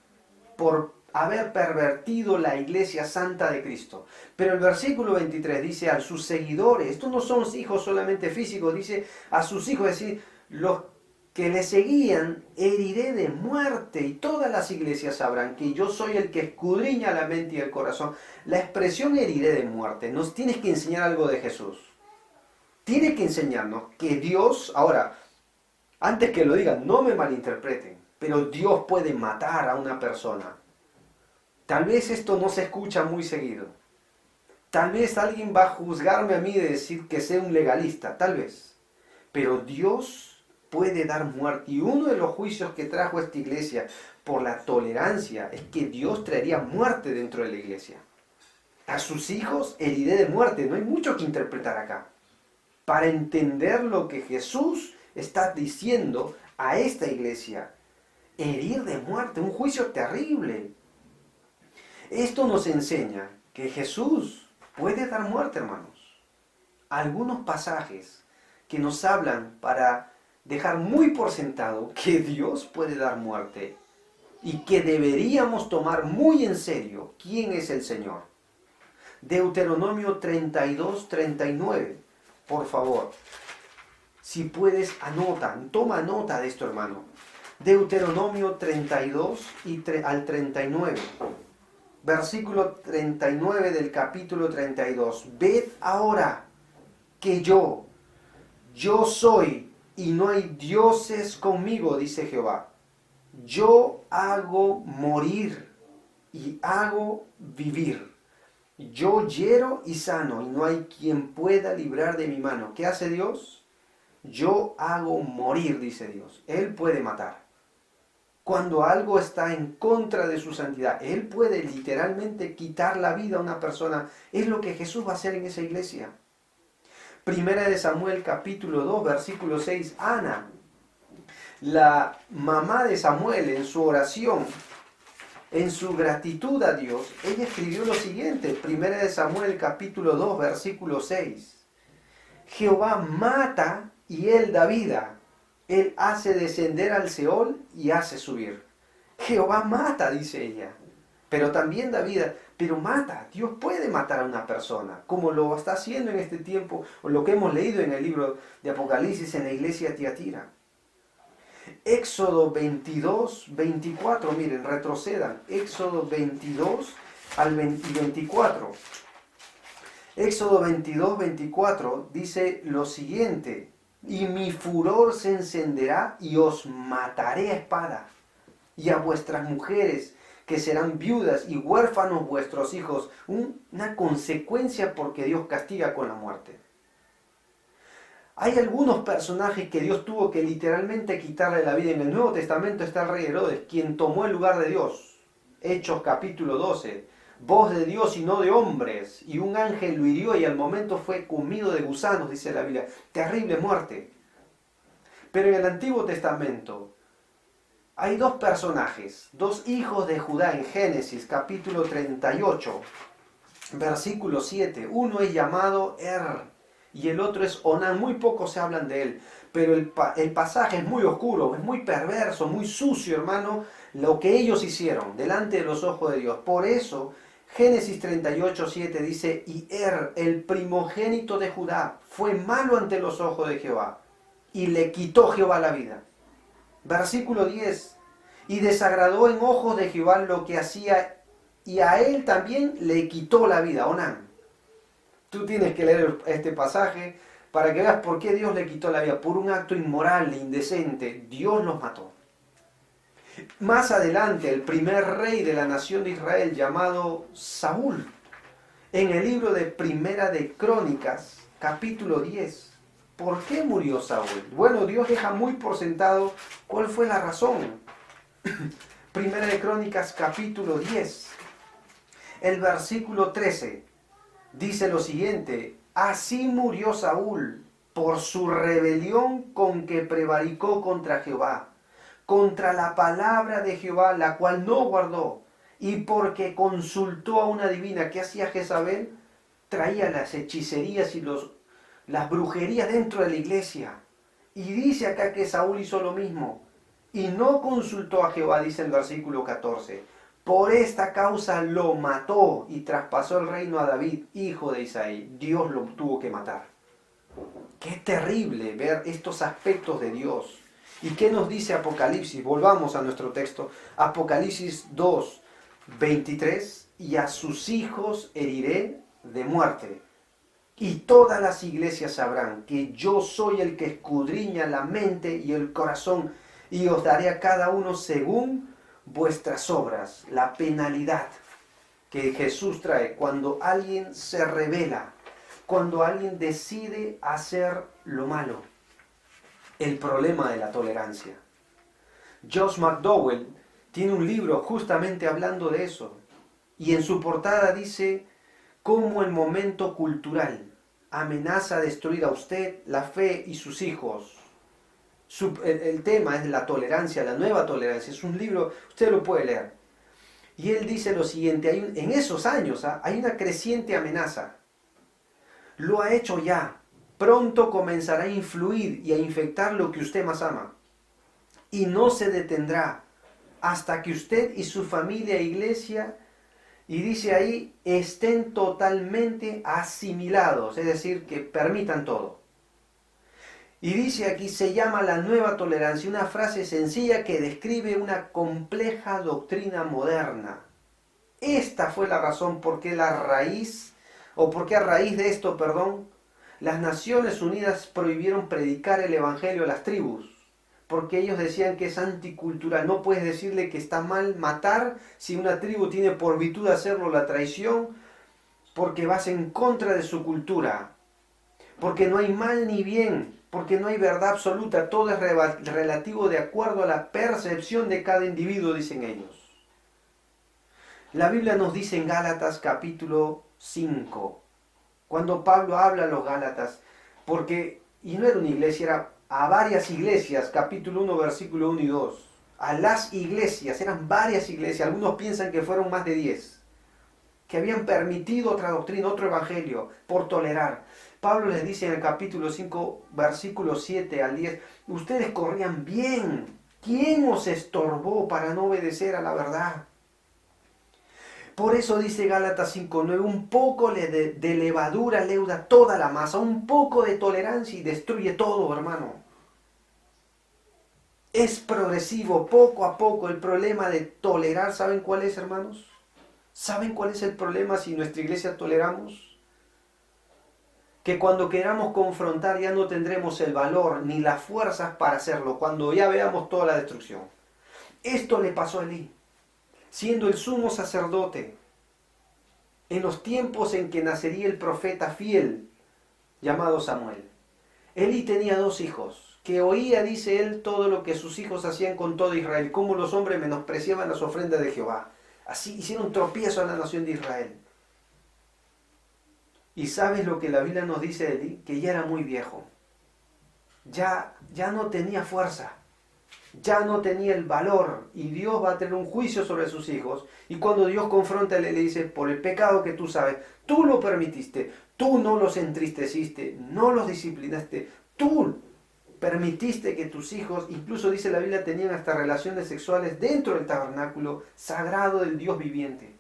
por haber pervertido la iglesia santa de Cristo. Pero el versículo 23 dice a sus seguidores, estos no son hijos solamente físicos, dice a sus hijos, es decir, los que le seguían, heriré de muerte, y todas las iglesias sabrán que yo soy el que escudriña la mente y el corazón. La expresión heriré de muerte nos tienes que enseñar algo de Jesús. Tiene que enseñarnos que Dios, ahora, antes que lo digan, no me malinterpreten, pero Dios puede matar a una persona. Tal vez esto no se escucha muy seguido. Tal vez alguien va a juzgarme a mí de decir que sea un legalista, tal vez. Pero Dios puede dar muerte. Y uno de los juicios que trajo esta iglesia por la tolerancia es que Dios traería muerte dentro de la iglesia. A sus hijos heriré de muerte. No hay mucho que interpretar acá. Para entender lo que Jesús está diciendo a esta iglesia, herir de muerte, un juicio terrible. Esto nos enseña que Jesús puede dar muerte, hermanos. Algunos pasajes que nos hablan para dejar muy por sentado que Dios puede dar muerte y que deberíamos tomar muy en serio quién es el Señor. Deuteronomio 32, 39. Por favor, si puedes, toma nota de esto, hermano. Deuteronomio 32 al 39. Versículo 39 del capítulo 32. Ved ahora que yo soy y no hay dioses conmigo, dice Jehová. Yo hago morir y hago vivir. Yo hiero y sano y no hay quien pueda librar de mi mano. ¿Qué hace Dios? Yo hago morir, dice Dios. Él puede matar. Cuando algo está en contra de su santidad, Él puede literalmente quitar la vida a una persona. Es lo que Jesús va a hacer en esa iglesia. Primera de Samuel capítulo 2, versículo 6. Ana, la mamá de Samuel, en su oración, en su gratitud a Dios, ella escribió lo siguiente. Primera de Samuel capítulo 2, versículo 6. Jehová mata y Él da vida. Él hace descender al Seol y hace subir. Jehová mata, dice ella, pero también da vida, pero mata. Dios puede matar a una persona, como lo está haciendo en este tiempo, o lo que hemos leído en el libro de Apocalipsis en la iglesia de Tiatira. Éxodo 22, 24, miren, retrocedan. Éxodo 22 al 24. Éxodo 22, 24 dice lo siguiente. Y mi furor se encenderá y os mataré a espada. Y a vuestras mujeres, que serán viudas, y huérfanos vuestros hijos. Una consecuencia porque Dios castiga con la muerte. Hay algunos personajes que Dios tuvo que literalmente quitarle la vida. En el Nuevo Testamento está el rey Herodes, quien tomó el lugar de Dios. Hechos capítulo 12. Voz de Dios y no de hombres. Y un ángel lo hirió y al momento fue comido de gusanos, dice la Biblia. Terrible muerte. Pero en el Antiguo Testamento hay dos personajes, dos hijos de Judá en Génesis capítulo 38, versículo 7. Uno es llamado y el otro es Onán. Muy poco se hablan de él, pero el pasaje es muy oscuro, es muy perverso, muy sucio, hermano, lo que ellos hicieron delante de los ojos de Dios. Por eso Génesis 38, 7 dice, y el primogénito de Judá, fue malo ante los ojos de Jehová, y le quitó Jehová la vida. Versículo 10, y desagradó en ojos de Jehová lo que hacía, y a él también le quitó la vida, Onán. Tú tienes que leer este pasaje para que veas por qué Dios le quitó la vida. Por un acto inmoral, indecente, Dios los mató. Más adelante, el primer rey de la nación de Israel, llamado Saúl, en el libro de Primera de Crónicas, capítulo 10. ¿Por qué murió Saúl? Bueno, Dios deja muy por sentado cuál fue la razón. Primera de Crónicas, capítulo 10, el versículo 13, dice lo siguiente: así murió Saúl por su rebelión con que prevaricó contra Jehová, contra la palabra de Jehová, la cual no guardó, y porque consultó a una divina. ¿Qué hacía Jezabel? Traía las hechicerías y las brujerías dentro de la iglesia. Y dice acá que Saúl hizo lo mismo, y no consultó a Jehová, dice el versículo 14. Por esta causa lo mató y traspasó el reino a David, hijo de Isaí. Dios lo tuvo que matar. Qué terrible ver estos aspectos de Dios. ¿Y qué nos dice Apocalipsis? Volvamos a nuestro texto. Apocalipsis 2, 23. Y a sus hijos heriré de muerte. Y todas las iglesias sabrán que yo soy el que escudriña la mente y el corazón, y os daré a cada uno según vuestras obras. La penalidad que Jesús trae cuando alguien se rebela, cuando alguien decide hacer lo malo. el problema de la tolerancia. Josh McDowell tiene un libro justamente hablando de eso. Y en su portada dice cómo el momento cultural amenaza a destruir a usted, la fe y sus hijos. El tema es la tolerancia, la nueva tolerancia. Es un libro, usted lo puede leer. Y él dice lo siguiente, en esos años hay una creciente amenaza. Lo ha hecho ya. Pronto comenzará a influir y a infectar lo que usted más ama. Y no se detendrá hasta que usted y su familia e iglesia, y dice ahí, estén totalmente asimilados, es decir, que permitan todo. Y dice aquí, se llama la nueva tolerancia, una frase sencilla que describe una compleja doctrina moderna. Esta fue la razón por qué a raíz de esto, las Naciones Unidas prohibieron predicar el Evangelio a las tribus, porque ellos decían que es anticultural. No puedes decirle que está mal matar si una tribu tiene por virtud hacerlo la traición, porque vas en contra de su cultura, porque no hay mal ni bien, porque no hay verdad absoluta, todo es relativo de acuerdo a la percepción de cada individuo, dicen ellos. La Biblia nos dice en Gálatas capítulo 5, cuando Pablo habla a los Gálatas, y no era una iglesia, era a varias iglesias, capítulo 1, versículo 1 y 2. A las iglesias, eran varias iglesias, algunos piensan que fueron más de 10, que habían permitido otra doctrina, otro evangelio, por tolerar. Pablo les dice en el capítulo 5, versículo 7 al 10, ustedes corrían bien, ¿quién os estorbó para no obedecer a la verdad? Por eso dice Gálatas 5:9, un poco de levadura leuda toda la masa, un poco de tolerancia y destruye todo, hermano. Es progresivo, poco a poco. El problema de tolerar, ¿saben cuál es, hermanos? ¿Saben cuál es el problema si nuestra iglesia toleramos? Que cuando queramos confrontar ya no tendremos el valor ni las fuerzas para hacerlo, cuando ya veamos toda la destrucción. Esto le pasó a Elí, siendo el sumo sacerdote, en los tiempos en que nacería el profeta fiel llamado Samuel. Elí tenía 2 hijos, que oía, dice él, todo lo que sus hijos hacían con todo Israel, cómo los hombres menospreciaban las ofrendas de Jehová. Así hicieron tropiezo a la nación de Israel. ¿Y sabes lo que la Biblia nos dice de Elí? Que ya era muy viejo. Ya no tenía fuerza. Ya no tenía el valor. Y Dios va a tener un juicio sobre sus hijos. Y cuando Dios confronta, le dice, por el pecado que tú sabes, tú lo permitiste. Tú no los entristeciste, no los disciplinaste. Tú permitiste que tus hijos, incluso dice la Biblia, tenían hasta relaciones sexuales dentro del tabernáculo sagrado del Dios viviente.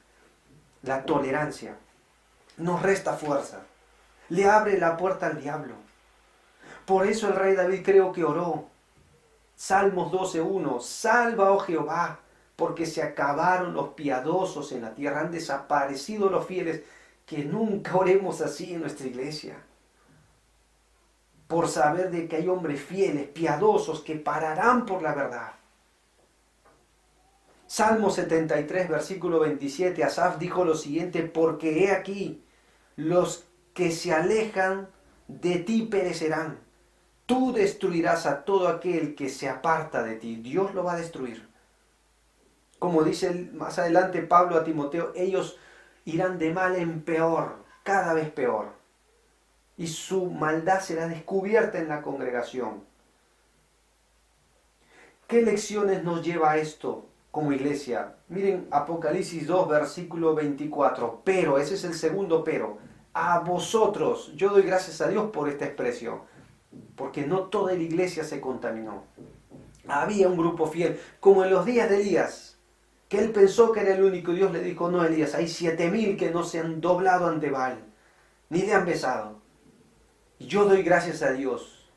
La tolerancia nos resta fuerza, le abre la puerta al diablo. Por eso el rey David creo que oró. Salmos 12:1, salva, oh Jehová, porque se acabaron los piadosos en la tierra, han desaparecido los fieles. Que nunca oremos así en nuestra iglesia. Por saber de que hay hombres fieles, piadosos, que pararán por la verdad. Salmo 73, versículo 27, Asaf dijo lo siguiente, porque he aquí, los que se alejan de ti perecerán. Tú destruirás a todo aquel que se aparta de ti. Dios lo va a destruir. Como dice más adelante Pablo a Timoteo, ellos irán de mal en peor, cada vez peor. Y su maldad será descubierta en la congregación. ¿Qué lecciones nos lleva esto como iglesia? Miren Apocalipsis 2, versículo 24. Pero, ese es el segundo pero. A vosotros, yo doy gracias a Dios por esta expresión, porque no toda la iglesia se contaminó. Había un grupo fiel, como en los días de Elías, que él pensó que era el único. Dios le dijo, no, Elías, hay 7,000 que no se han doblado ante Baal, ni le han besado. Y yo doy gracias a Dios,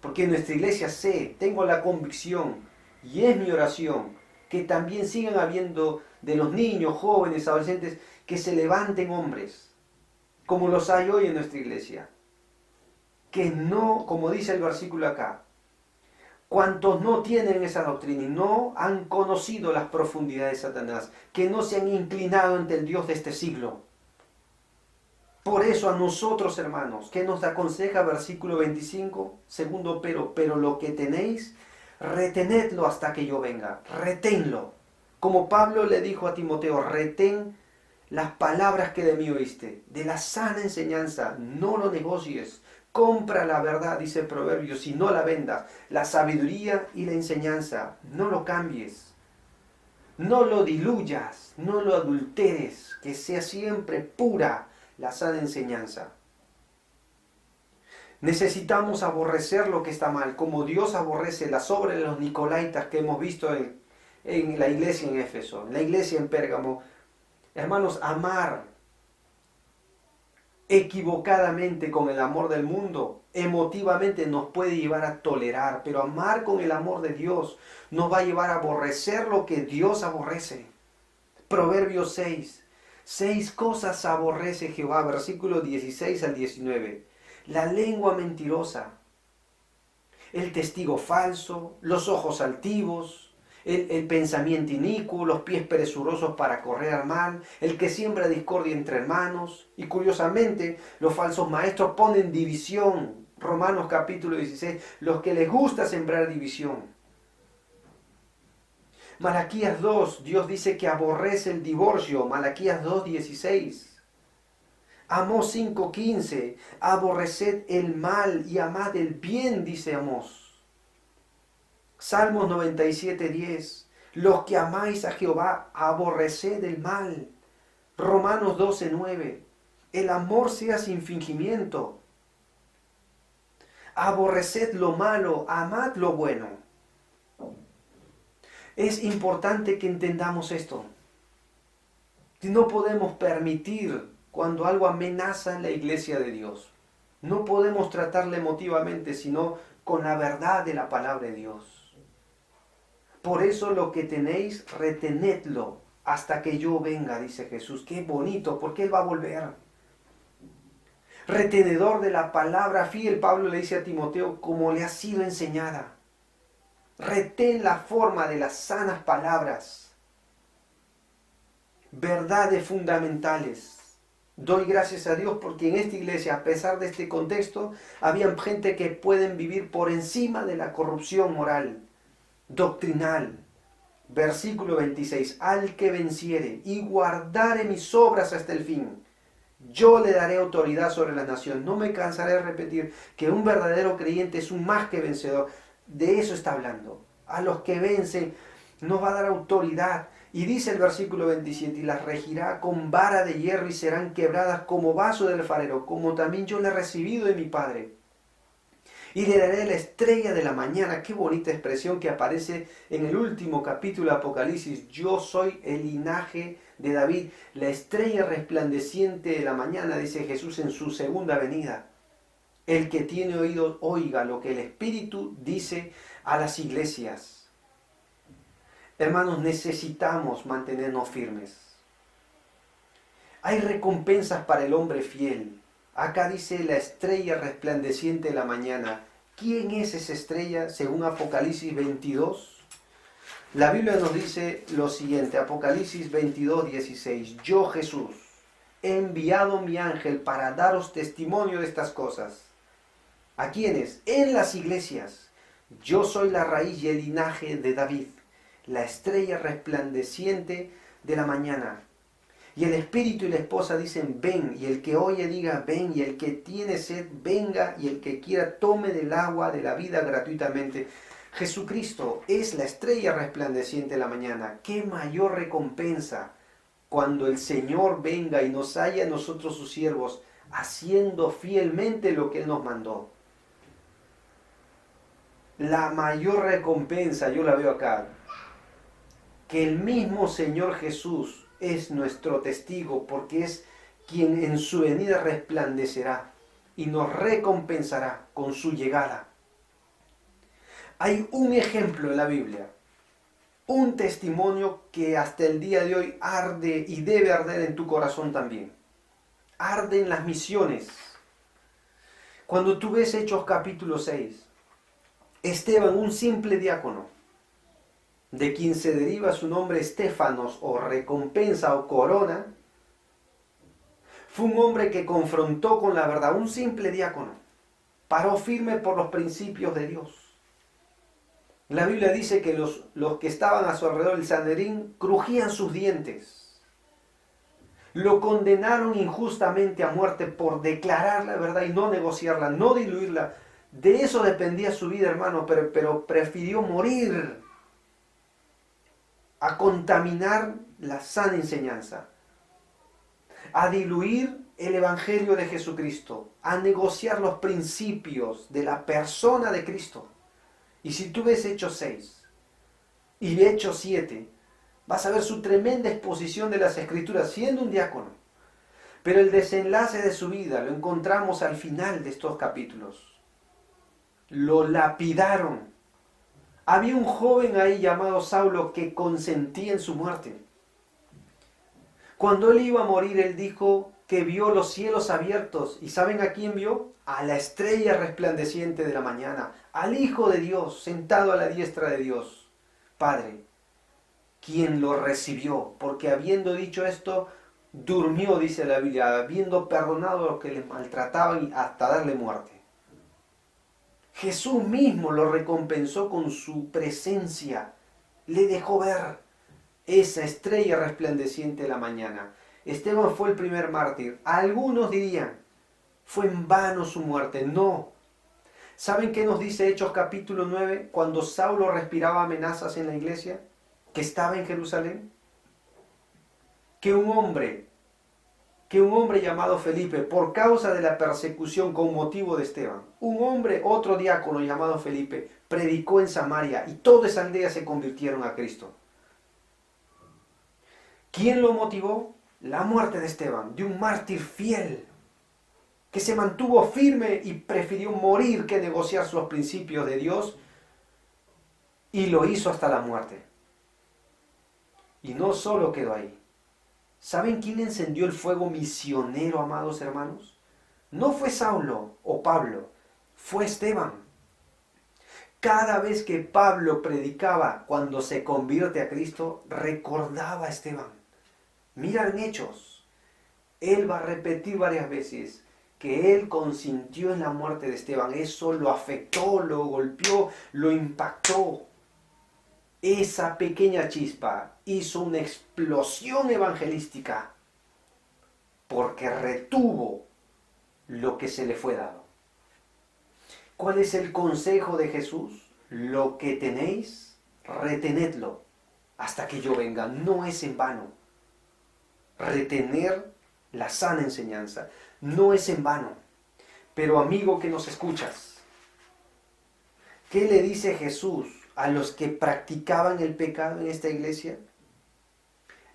porque en nuestra iglesia tengo la convicción, y es mi oración, que también sigan habiendo de los niños, jóvenes, adolescentes, que se levanten hombres, como los hay hoy en nuestra iglesia. Que no, como dice el versículo acá, cuantos no tienen esa doctrina y no han conocido las profundidades de Satanás, que no se han inclinado ante el Dios de este siglo, Por eso a nosotros, hermanos, ¿qué nos aconseja versículo 25? Segundo, pero lo que tenéis, retenedlo hasta que yo venga. Reténlo. Como Pablo le dijo a Timoteo, retén las palabras que de mí oíste, de la sana enseñanza, no lo negocies. Compra la verdad, dice el proverbio, si no la vendas. La sabiduría y la enseñanza, no lo cambies. No lo diluyas, no lo adulteres, que sea siempre pura la sana enseñanza. Necesitamos aborrecer lo que está mal, como Dios aborrece las obras de los Nicolaitas que hemos visto en la iglesia en Éfeso, en la iglesia en Pérgamo. Hermanos, amar equivocadamente con el amor del mundo, emotivamente nos puede llevar a tolerar, pero amar con el amor de Dios nos va a llevar a aborrecer lo que Dios aborrece. Proverbios 6. 6 cosas aborrece Jehová, versículos 16 al 19. La lengua mentirosa, el testigo falso, los ojos altivos, el pensamiento inicuo, los pies presurosos para correr al mal, el que siembra discordia entre hermanos. Y curiosamente, los falsos maestros ponen división. Romanos capítulo 16, los que les gusta sembrar división. Malaquías 2, Dios dice que aborrece el divorcio. Malaquías 2:16. Amós 5:15, aborreced el mal y amad el bien, dice Amós. Salmos 97:10, los que amáis a Jehová, aborreced el mal. Romanos 12:9, el amor sea sin fingimiento. Aborreced lo malo, amad lo bueno. Es importante que entendamos esto. No podemos permitir cuando algo amenaza en la iglesia de Dios. No podemos tratarle emotivamente, sino con la verdad de la palabra de Dios. Por eso lo que tenéis, retenedlo hasta que yo venga, dice Jesús. Qué bonito, porque Él va a volver. Retenedor de la palabra fiel, Pablo le dice a Timoteo, como le ha sido enseñada. Retén la forma de las sanas palabras. Verdades fundamentales. Doy gracias a Dios porque en esta iglesia, a pesar de este contexto, había gente que pueden vivir por encima de la corrupción moral, doctrinal. Versículo 26, al que venciere y guardare mis obras hasta el fin, yo le daré autoridad sobre la nación. No me cansaré de repetir que un verdadero creyente es un más que vencedor. De eso está hablando. A los que vencen nos va a dar autoridad. Y dice el versículo 27, y las regirá con vara de hierro y serán quebradas como vaso del alfarero, como también yo le he recibido de mi Padre. Y le daré la estrella de la mañana. Qué bonita expresión que aparece en el último capítulo de Apocalipsis. Yo soy el linaje de David, la estrella resplandeciente de la mañana, dice Jesús en su segunda venida. El que tiene oído, oiga lo que el Espíritu dice a las iglesias. Hermanos, necesitamos mantenernos firmes. Hay recompensas para el hombre fiel. Acá dice la estrella resplandeciente de la mañana. ¿Quién es esa estrella? Según Apocalipsis 22. La Biblia nos dice lo siguiente, Apocalipsis 22:16. Yo, Jesús, he enviado mi ángel para daros testimonio de estas cosas. ¿A quiénes? En las iglesias. Yo soy la raíz y el linaje de David, la estrella resplandeciente de la mañana. Y el espíritu y la esposa dicen, ven, y el que oye diga, ven, y el que tiene sed, venga, y el que quiera tome del agua de la vida gratuitamente. Jesucristo es la estrella resplandeciente de la mañana. ¿Qué mayor recompensa cuando el Señor venga y nos haya a nosotros sus siervos haciendo fielmente lo que Él nos mandó? La mayor recompensa, yo la veo acá, que el mismo Señor Jesús es nuestro testigo, porque es quien en su venida resplandecerá y nos recompensará con su llegada. Hay un ejemplo en la Biblia, un testimonio que hasta el día de hoy arde y debe arder en tu corazón también. Arde en las misiones. Cuando tú ves Hechos capítulo 6, Esteban, un simple diácono, de quien se deriva su nombre Estéfanos o recompensa o corona, Fue un hombre que confrontó con la verdad, un simple diácono. Paró firme por los principios de Dios. La Biblia dice que los que estaban a su alrededor, el Sanedrín, crujían sus dientes. Lo condenaron injustamente a muerte por declarar la verdad y no negociarla, no diluirla. De eso dependía su vida, hermano, pero prefirió morir a contaminar la sana enseñanza, a diluir el Evangelio de Jesucristo, a negociar los principios de la persona de Cristo. Y si tú ves Hechos 6 y Hechos 7, vas a ver su tremenda exposición de las Escrituras siendo un diácono. Pero el desenlace de su vida lo encontramos al final de estos capítulos. Lo lapidaron. Había un joven ahí llamado Saulo que consentía en su muerte. Cuando él iba a morir, él dijo que vio los cielos abiertos. ¿Y saben a quién vio? A la estrella resplandeciente de la mañana, al Hijo de Dios, sentado a la diestra de Dios, Padre, quien lo recibió, porque habiendo dicho esto, durmió, dice la Biblia, habiendo perdonado a los que le maltrataban hasta darle muerte. Jesús mismo lo recompensó con su presencia, le dejó ver esa estrella resplandeciente de la mañana. Esteban fue el primer mártir. Algunos dirían, fue en vano su muerte. No. ¿Saben qué nos dice Hechos capítulo 9 cuando Saulo respiraba amenazas en la iglesia que estaba en Jerusalén? Que un hombre llamado Felipe, por causa de la persecución con motivo de Esteban, otro diácono llamado Felipe, predicó en Samaria y toda esa aldea se convirtieron a Cristo. ¿Quién lo motivó? La muerte de Esteban, de un mártir fiel, que se mantuvo firme y prefirió morir que negociar sus principios de Dios, y lo hizo hasta la muerte. Y no solo quedó ahí. ¿Saben quién encendió el fuego misionero, amados hermanos? No fue Saulo o Pablo, fue Esteban. Cada vez que Pablo predicaba cuando se convierte a Cristo, recordaba a Esteban. Mira en Hechos, él va a repetir varias veces que él consintió en la muerte de Esteban. Eso lo afectó, lo golpeó, lo impactó. Esa pequeña chispa hizo una explosión evangelística porque retuvo lo que se le fue dado. ¿Cuál es el consejo de Jesús? Lo que tenéis, retenedlo hasta que yo venga. No es en vano. Retener la sana enseñanza no es en vano. Pero amigo que nos escuchas, ¿qué le dice Jesús a los que practicaban el pecado en esta iglesia?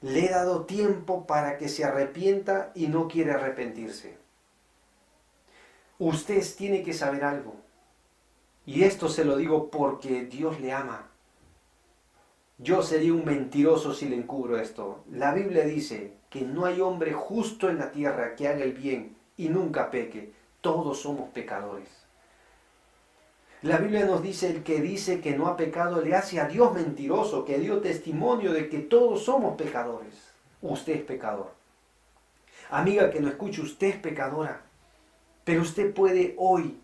Le he dado tiempo para que se arrepienta y no quiere arrepentirse. Usted tiene que saber algo. Y esto se lo digo porque Dios le ama. Yo sería un mentiroso si le encubro esto. La Biblia dice que no hay hombre justo en la tierra que haga el bien y nunca peque. Todos somos pecadores. La Biblia nos dice, el que dice que no ha pecado le hace a Dios mentiroso, que dio testimonio de que todos somos pecadores. Usted es pecador. Amiga que no escuche, usted es pecadora. Pero usted puede hoy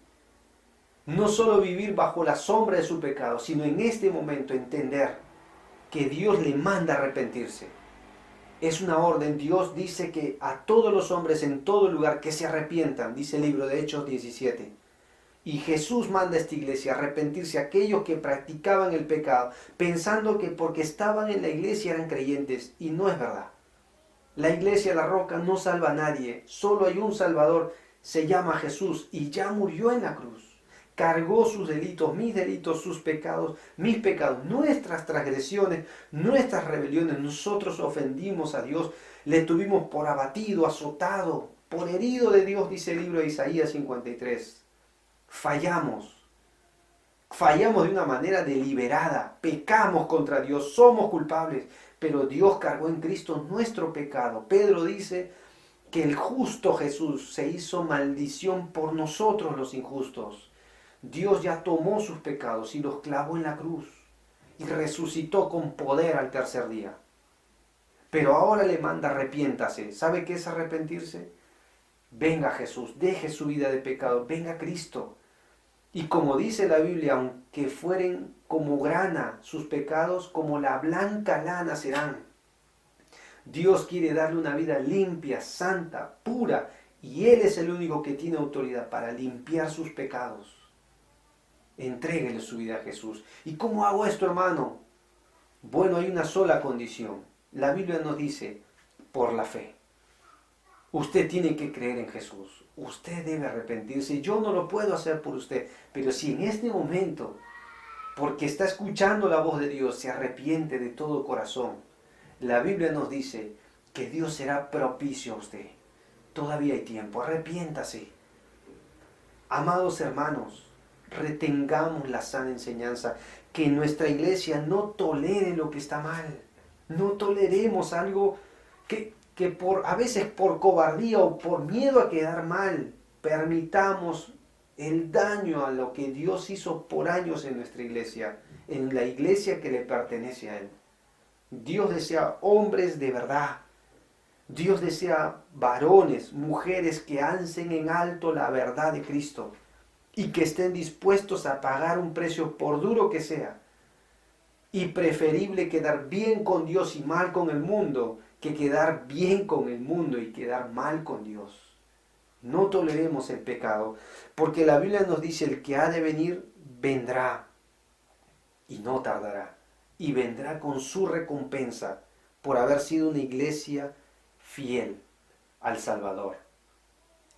no solo vivir bajo la sombra de su pecado, sino en este momento entender que Dios le manda a arrepentirse. Es una orden. Dios dice que a todos los hombres en todo lugar que se arrepientan, dice el libro de Hechos 17. Y Jesús manda a esta iglesia a arrepentirse a aquellos que practicaban el pecado, pensando que porque estaban en la iglesia eran creyentes, y no es verdad. La iglesia, la roca, no salva a nadie. Solo hay un Salvador, se llama Jesús, y ya murió en la cruz. Cargó sus delitos, sus pecados, mis pecados, nuestras transgresiones, nuestras rebeliones. Nosotros ofendimos a Dios, le tuvimos por abatido, azotado, por herido de Dios, dice el libro de Isaías 53. Fallamos de una manera deliberada, pecamos contra Dios, somos culpables, pero Dios cargó en Cristo nuestro pecado. Pedro dice que el justo Jesús se hizo maldición por nosotros los injustos. Dios ya tomó sus pecados y los clavó en la cruz y resucitó con poder al tercer día. Pero ahora le manda arrepiéntase. ¿Sabe qué es arrepentirse? Venga Jesús, deje su vida de pecado, venga Cristo. Y como dice la Biblia, aunque fueren como grana sus pecados, como la blanca lana serán. Dios quiere darle una vida limpia, santa, pura, y Él es el único que tiene autoridad para limpiar sus pecados. Entréguele su vida a Jesús. ¿Y cómo hago esto, hermano? Bueno, hay una sola condición. La Biblia nos dice, por la fe. Usted tiene que creer en Jesús. Usted debe arrepentirse. Yo no lo puedo hacer por usted. Pero si en este momento, porque está escuchando la voz de Dios, se arrepiente de todo corazón, la Biblia nos dice que Dios será propicio a usted. Todavía hay tiempo. Arrepiéntase. Amados hermanos, retengamos la sana enseñanza. Que nuestra iglesia no tolere lo que está mal. No toleremos algo que a veces por cobardía o por miedo a quedar mal, permitamos el daño a lo que Dios hizo por años en nuestra iglesia, en la iglesia que le pertenece a Él. Dios desea hombres de verdad. Dios desea varones, mujeres que alcen en alto la verdad de Cristo y que estén dispuestos a pagar un precio por duro que sea. Y preferible quedar bien con Dios y mal con el mundo que quedar bien con el mundo y quedar mal con Dios. No toleremos el pecado, porque la Biblia nos dice el que ha de venir vendrá y no tardará, y vendrá con su recompensa por haber sido una iglesia fiel al Salvador.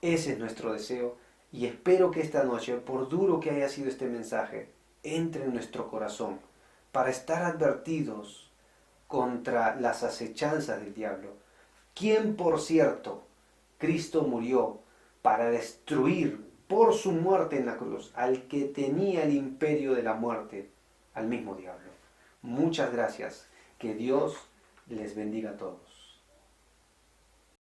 Ese es nuestro deseo y espero que esta noche, por duro que haya sido este mensaje, entre en nuestro corazón para estar advertidos contra las acechanzas del diablo, quien por cierto Cristo murió para destruir por su muerte en la cruz al que tenía el imperio de la muerte, al mismo diablo. Muchas gracias, que Dios les bendiga a todos.